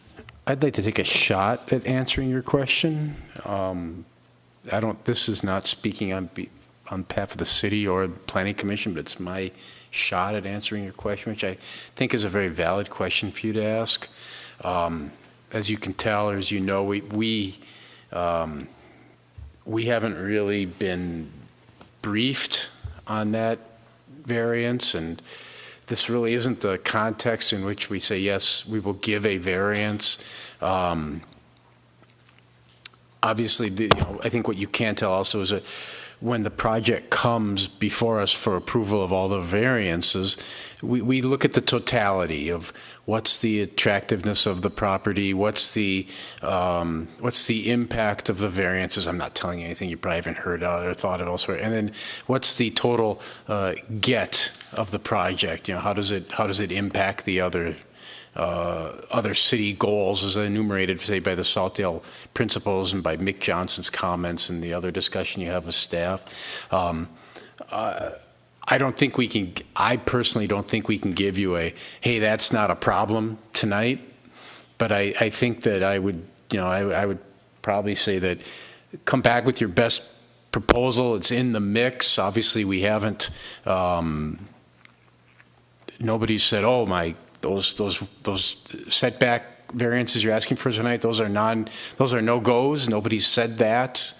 [SPEAKER 8] I'd like to take a shot at answering your question. This is not speaking on behalf of the city or the planning commission, but it's my shot at answering your question, which I think is a very valid question for you to ask. As you can tell, or as you know, we haven't really been briefed on that variance, and this really isn't the context in which we say, yes, we will give a variance. Obviously, I think what you can tell also is that when the project comes before us for approval of all the variances, we look at the totality of what's the attractiveness of the property, what's the impact of the variances. I'm not telling you anything you probably haven't heard or thought of elsewhere. And then what's the total get of the project? How does it impact the other city goals as enumerated, say, by the Saltdale principles and by Mick Johnson's comments and the other discussion you have with staff. I personally don't think we can give you hey, that's not a problem tonight, but I think that I would probably say that come back with your best proposal. It's in the mix. Obviously, we haven't, nobody's said, oh my, those setback variances you're asking for tonight, those are no-goes. Nobody's said that.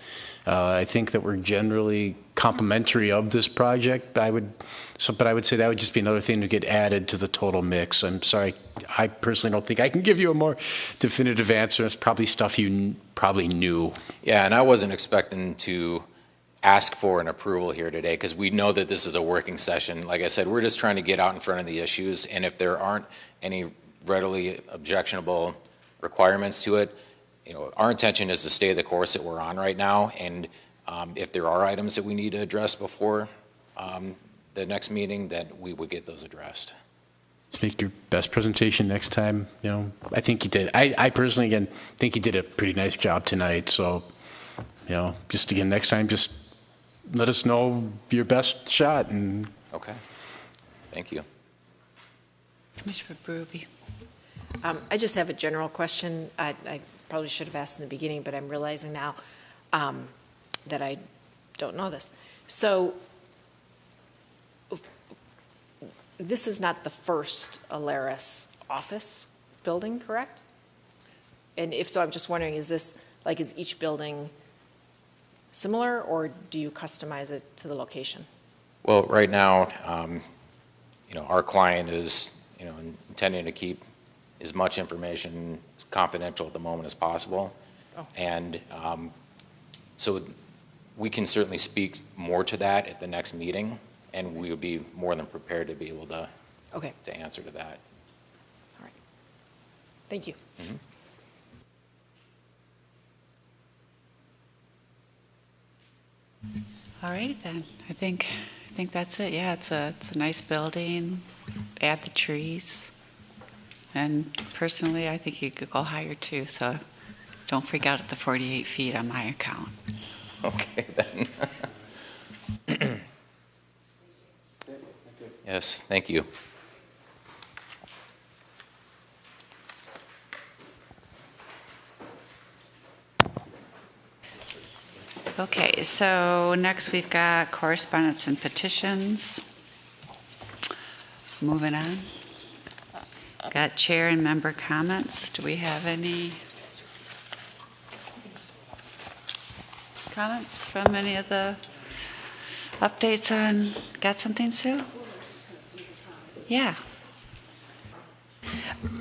[SPEAKER 8] I think that we're generally complimentary of this project. But I would say that would just be another thing to get added to the total mix. I'm sorry, I personally don't think I can give you a more definitive answer. It's probably stuff you probably knew.
[SPEAKER 14] Yeah, and I wasn't expecting to ask for an approval here today because we know that this is a working session. Like I said, we're just trying to get out in front of the issues, and if there aren't any readily objectionable requirements to it, our intention is to stay the course that we're on right now, and if there are items that we need to address before the next meeting, then we would get those addressed.
[SPEAKER 8] Let's make your best presentation next time. I think you did. I personally, again, think you did a pretty nice job tonight. So, just again, next time, just let us know your best shot. And
[SPEAKER 14] okay. Thank you.
[SPEAKER 1] Commissioner Berube.
[SPEAKER 4] I just have a general question. I probably should have asked in the beginning, but I'm realizing now that I don't know this. So this is not the first Alaris office building, correct? And if so, I'm just wondering, is each building similar, or do you customize it to the location?
[SPEAKER 14] Well, right now, our client is, intending to keep as much information confidential at the moment as possible. Oh. And so we can certainly speak more to that at the next meeting, and we would be more than prepared to be able to, to answer to that.
[SPEAKER 4] All right. Thank you.
[SPEAKER 14] Mm-hmm.
[SPEAKER 1] All right, then. I think that's it. Yeah, it's a nice building. Add the trees. And personally, I think you could go higher too, so don't freak out at the 48 feet on my account.
[SPEAKER 14] Okay, then. Yes, thank you.
[SPEAKER 1] Okay, so next we've got correspondence and petitions. Moving on. Got chair and member comments. Do we have any comments from any of the updates on, got something, Sue? Yeah.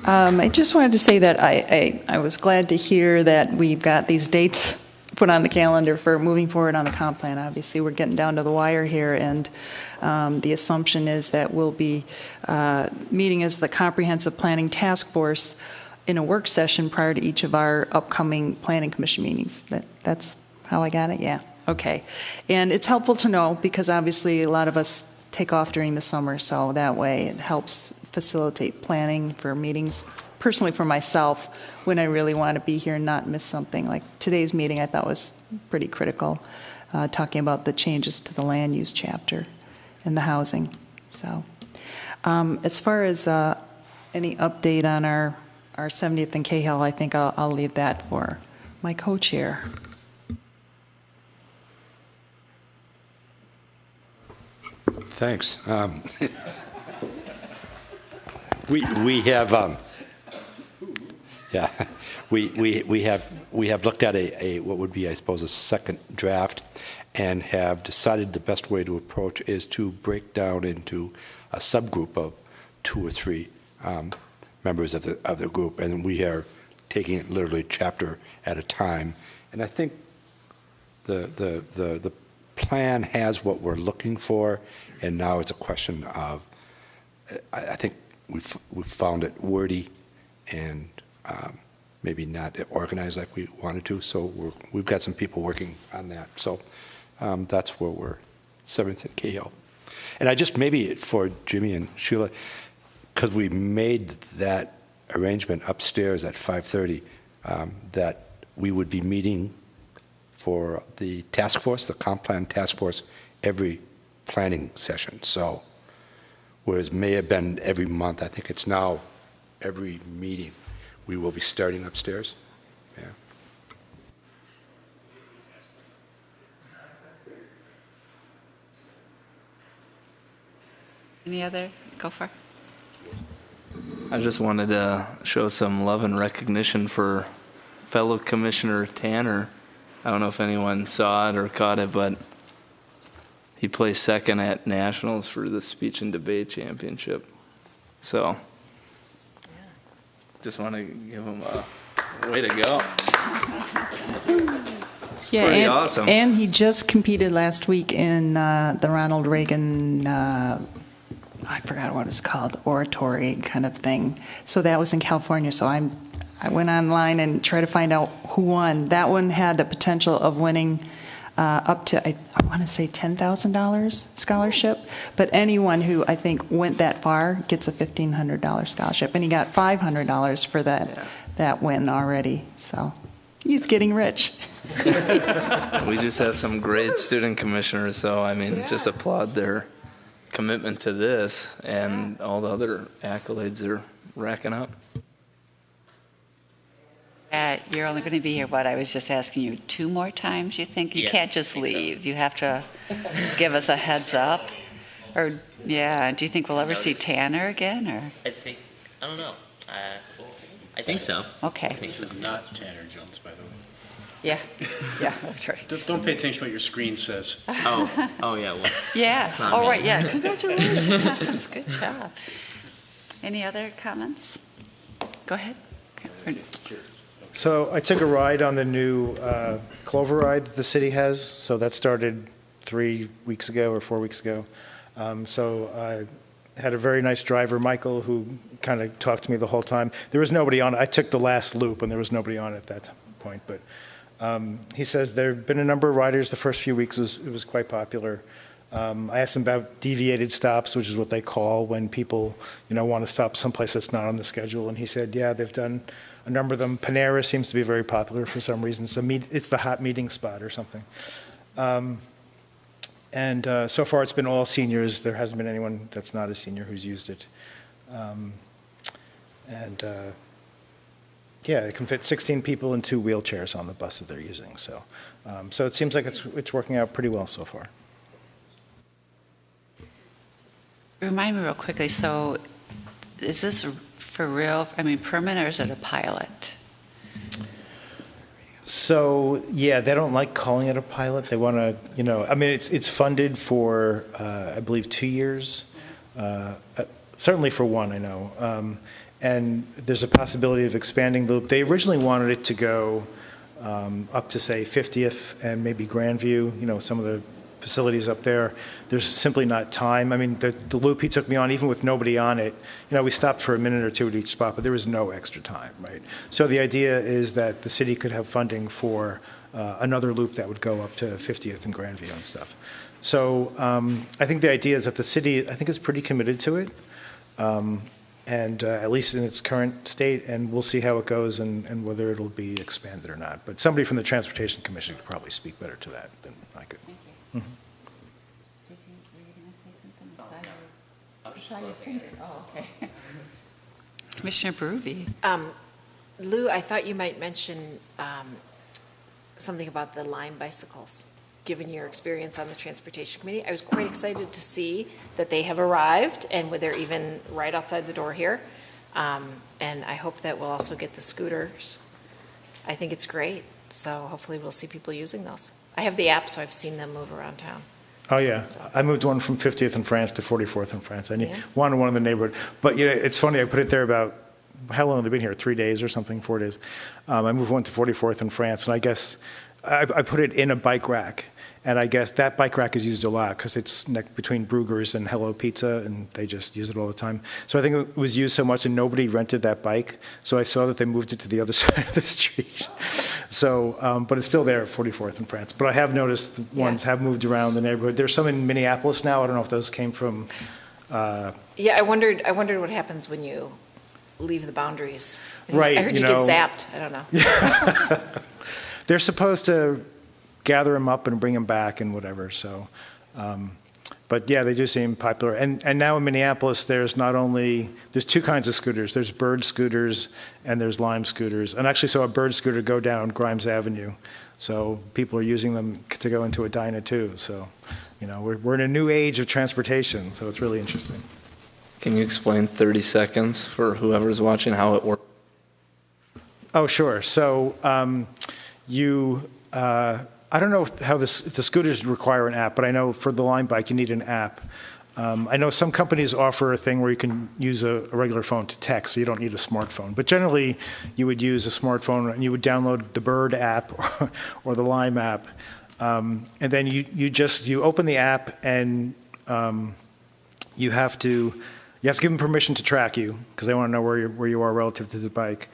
[SPEAKER 9] I just wanted to say that I was glad to hear that we've got these dates put on the calendar for moving forward on the comp plan. Obviously, we're getting down to the wire here, and the assumption is that we'll be meeting as the Comprehensive Planning Task Force in a work session prior to each of our upcoming planning commission meetings. That's how I got it? Yeah, okay. And it's helpful to know because obviously a lot of us take off during the summer, so that way it helps facilitate planning for meetings. Personally for myself, when I really want to be here and not miss something. Like today's meeting I thought was pretty critical, talking about the changes to the land use chapter and the housing. So as far as any update on our 70th and Cahill, I think I'll leave that for my co-chair.
[SPEAKER 3] Thanks. We have yeah, we have looked at a what would be, I suppose, a second draft, and have decided the best way to approach is to break down into a subgroup of 2 or 3 members of the group, and we are taking it literally chapter at a time. And I think the plan has what we're looking for, and now it's a question of, I think we've found it wordy and maybe not organized like we wanted to. So we've got some people working on that. So that's where we're 7th and Cahill. And I just maybe for Jimmy and Sheila, because we made that arrangement upstairs at 5:30, that we would be meeting for the task force, the comp plan task force, every planning session. So whereas may have been every month, I think it's now every meeting we will be starting upstairs. Yeah.
[SPEAKER 1] Any other? Go for it.
[SPEAKER 7] I just wanted to show some love and recognition for fellow Commissioner Tanner. I don't know if anyone saw it or caught it, but he placed second at nationals for the speech and debate championship. So just want to give him a way to go. It's pretty awesome.
[SPEAKER 9] And he just competed last week in the Ronald Reagan, I forgot what it's called, oratory kind of thing. So that was in California. So I went online and tried to find out who won. That one had the potential of winning up to, I want to say $10,000 scholarship. But anyone who I think went that far gets a $1,500 scholarship. And he got $500 for that win already. So he's getting rich.
[SPEAKER 7] We just have some great student commissioners, so I mean, just applaud their commitment to this and all the other accolades they're racking up.
[SPEAKER 1] You're only going to be here, what, I was just asking you, 2 more times, you think? You can't just leave. You have to give us a heads up. Or, yeah, do you think we'll ever see Tanner again? Or
[SPEAKER 17] I don't know. I think so.
[SPEAKER 1] Okay.
[SPEAKER 17] I think so.
[SPEAKER 8] Not Tanner Jones, by the way.
[SPEAKER 1] Yeah, that's right.
[SPEAKER 8] Don't pay attention to what your screen says.
[SPEAKER 17] Oh yeah, well.
[SPEAKER 1] Yeah,
[SPEAKER 17] It's not
[SPEAKER 1] all
[SPEAKER 17] me.
[SPEAKER 1] right, yeah, congratulations. Good job. Any other comments? Go ahead. Okay.
[SPEAKER 15] So I took a ride on the new Clover ride that the city has. So that started 3 weeks ago or 4 weeks ago. So I had a very nice driver, Michael, who kind of talked to me the whole time. There was nobody on it. I took the last loop and there was nobody on it at that point. But he says there have been a number of riders. The first few weeks it was quite popular. I asked him about deviated stops, which is what they call when people want to stop someplace that's not on the schedule. And he said, yeah, they've done a number of them. Panera seems to be very popular for some reason. So it's the hot meeting spot or something. And so far it's been all seniors. There hasn't been anyone that's not a senior who's used it. Yeah, it can fit 16 people in 2 wheelchairs on the bus that they're using. So it seems like it's working out pretty well so far.
[SPEAKER 1] Remind me real quickly, so is this for real, permanent, or is it a pilot?
[SPEAKER 15] So, yeah, they don't like calling it a pilot. They want to, it's funded for, I believe, 2 years, certainly for 1, I know. And there's a possibility of expanding the loop. They originally wanted it to go up to, say, 50th and maybe Grandview, some of the facilities up there, there's simply not time. I mean, the loop he took me on, even with nobody on it, we stopped for a minute or two at each spot, but there was no extra time, right? So the idea is that the city could have funding for another loop that would go up to 50th and Grandview and stuff. So I think the idea is that the city, I think, is pretty committed to it, and at least in its current state, and we'll see how it goes and whether it'll be expanded or not. But somebody from the Transportation Commission could probably speak better to that than I could.
[SPEAKER 1] Thank you. Oh, okay. Commissioner Berube.
[SPEAKER 4] Lou, I thought you might mention something about the Lime bicycles, given your experience on the Transportation Committee. I was quite excited to see that they have arrived, and they're even right outside the door here. And I hope that we'll also get the scooters. I think it's great, so hopefully we'll see people using those. I have the app, so I've seen them move around town.
[SPEAKER 15] Oh, yeah. I moved one from 50th in France to 44th in France. I wanted one in the neighborhood. But, it's funny, I put it there about, how long have they been here? 3 days or something, 4 days. I moved one to 44th in France, and I guess I put it in a bike rack. And I guess that bike rack is used a lot because it's between Brugger's and Hello Pizza, and they just use it all the time. So I think it was used so much, and nobody rented that bike. So I saw that they moved it to the other side of the street. So, but it's still there at 44th in France. But I have noticed ones have moved around the neighborhood. There's some in Minneapolis now. I don't know if those came from.
[SPEAKER 4] Yeah, I wondered what happens when you leave the boundaries.
[SPEAKER 15] Right.
[SPEAKER 4] I heard you get zapped. I don't know.
[SPEAKER 15] They're supposed to gather them up and bring them back and whatever. So, but yeah, they do seem popular. And now in Minneapolis, there's two kinds of scooters. There's Bird scooters and there's Lime scooters. And actually saw a Bird scooter go down Grimes Avenue. So people are using them to go into Edina too. So, we're in a new age of transportation. So it's really interesting.
[SPEAKER 7] Can you explain 30 seconds for whoever's watching how it works?
[SPEAKER 15] Oh, sure. So I don't know if the scooters require an app, but I know for the Lime bike you need an app. I know some companies offer a thing where you can use a regular phone to text, so you don't need a smartphone. But generally, you would use a smartphone and you would download the Bird app or the Lime app, and then you open the app and you have to give them permission to track you because they want to know where you are relative to the bike.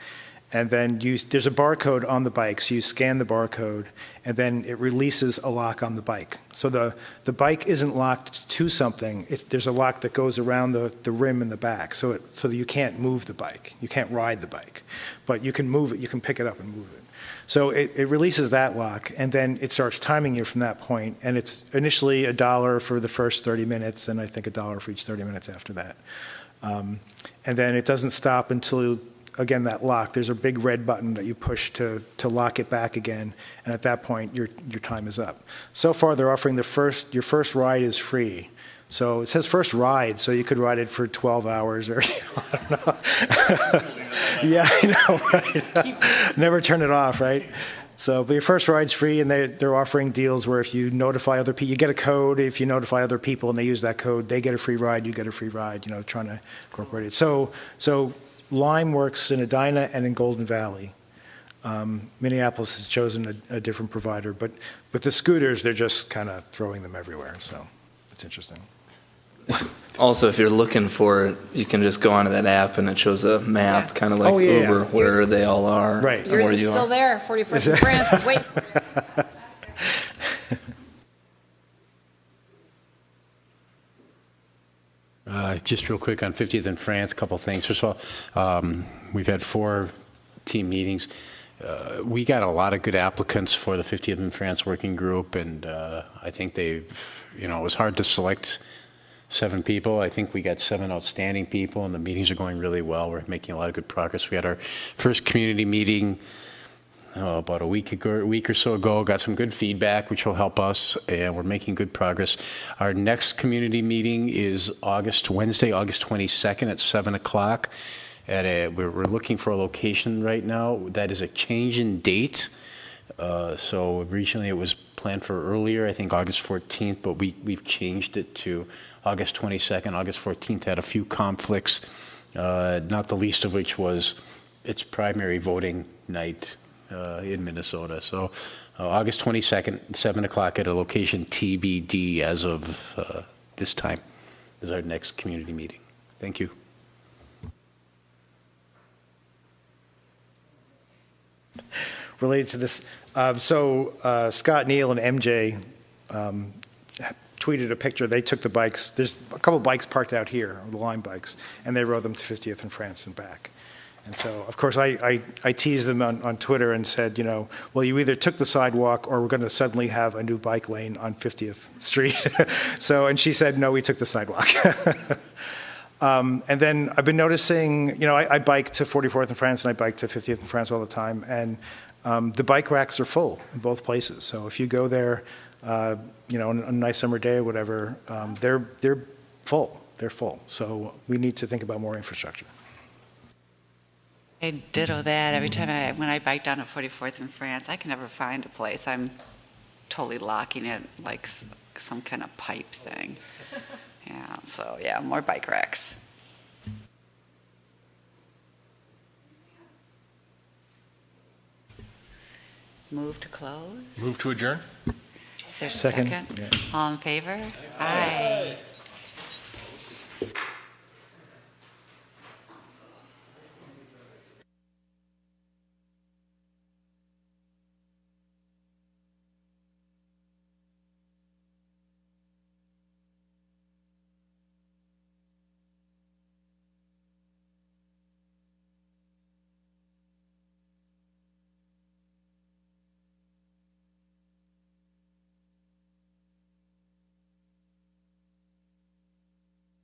[SPEAKER 15] And then there's a barcode on the bike, so you scan the barcode, and then it releases a lock on the bike. So the bike isn't locked to something. There's a lock that goes around the rim in the back, so that you can't move the bike. You can't ride the bike, but you can move it. You can pick it up and move it. So it releases that lock, and then it starts timing you from that point. And it's initially $1 for the first 30 minutes, and I think $1 for each 30 minutes after that. And then it doesn't stop until, again, that lock, there's a big red button that you push to lock it back again, and at that point, your time is up. So far, they're offering your first ride is free. So it says first ride, so you could ride it for 12 hours or, I don't know. Yeah, I know, right? Never turn it off, right? So, but your first ride's free, and they're offering deals where if you notify other people, you get a code. If you notify other people and they use that code, they get a free ride, you get a free ride, trying to incorporate it. So Lime works in Edina and in Golden Valley. Minneapolis has chosen a different provider, but with the scooters, they're just kind of throwing them everywhere, so it's interesting.
[SPEAKER 7] Also, if you're looking for it, you can just go onto that app and it shows a map, kind of like Uber, where they all are.
[SPEAKER 15] Right.
[SPEAKER 4] Yours is still there, 41st in France, is waiting.
[SPEAKER 8] Just real quick on 50th in France, a couple things. First of all, we've had 4 team meetings. We got a lot of good applicants for the 50th in France working group, and I think it was hard to select 7 people. I think we got 7 outstanding people, and the meetings are going really well. We're making a lot of good progress. We had our first community meeting about a week or so ago. Got some good feedback, which will help us, and we're making good progress. Our next community meeting is Wednesday, August 22nd at 7 o'clock. We're looking for a location right now. That is a change in date. So originally it was planned for earlier, I think August 14th, but we've changed it to August 22nd. August 14th had a few conflicts, not the least of which was its primary voting night. in Minnesota. So August 22nd, 7 o'clock at a location TBD as of this time is our next community meeting. Thank you.
[SPEAKER 15] Related to this, Scott Neal and MJ tweeted a picture. They took the bikes. There's a couple bikes parked out here, the Lime bikes, and they rode them to 50th and France and back. And so, of course, I teased them on Twitter and said, you know, well, you either took the sidewalk or we're going to suddenly have a new bike lane on 50th Street. And she said, no, we took the sidewalk. And then I've been noticing, you know, I bike to 44th and France and I bike to 50th and France all the time. And the bike racks are full in both places. So if you go there, you know, on a nice summer day or whatever, they're full. They're full. So we need to think about more infrastructure.
[SPEAKER 1] I ditto that. Every time when I bike down to 44th in France, I can never find a place. I'm totally locking it like some kind of pipe thing. Yeah, so yeah, more bike racks. Move to close?
[SPEAKER 5] Move to adjourn?
[SPEAKER 1] Is there a
[SPEAKER 15] Second.
[SPEAKER 1] second?
[SPEAKER 15] Yeah.
[SPEAKER 1] All in favor? Aye.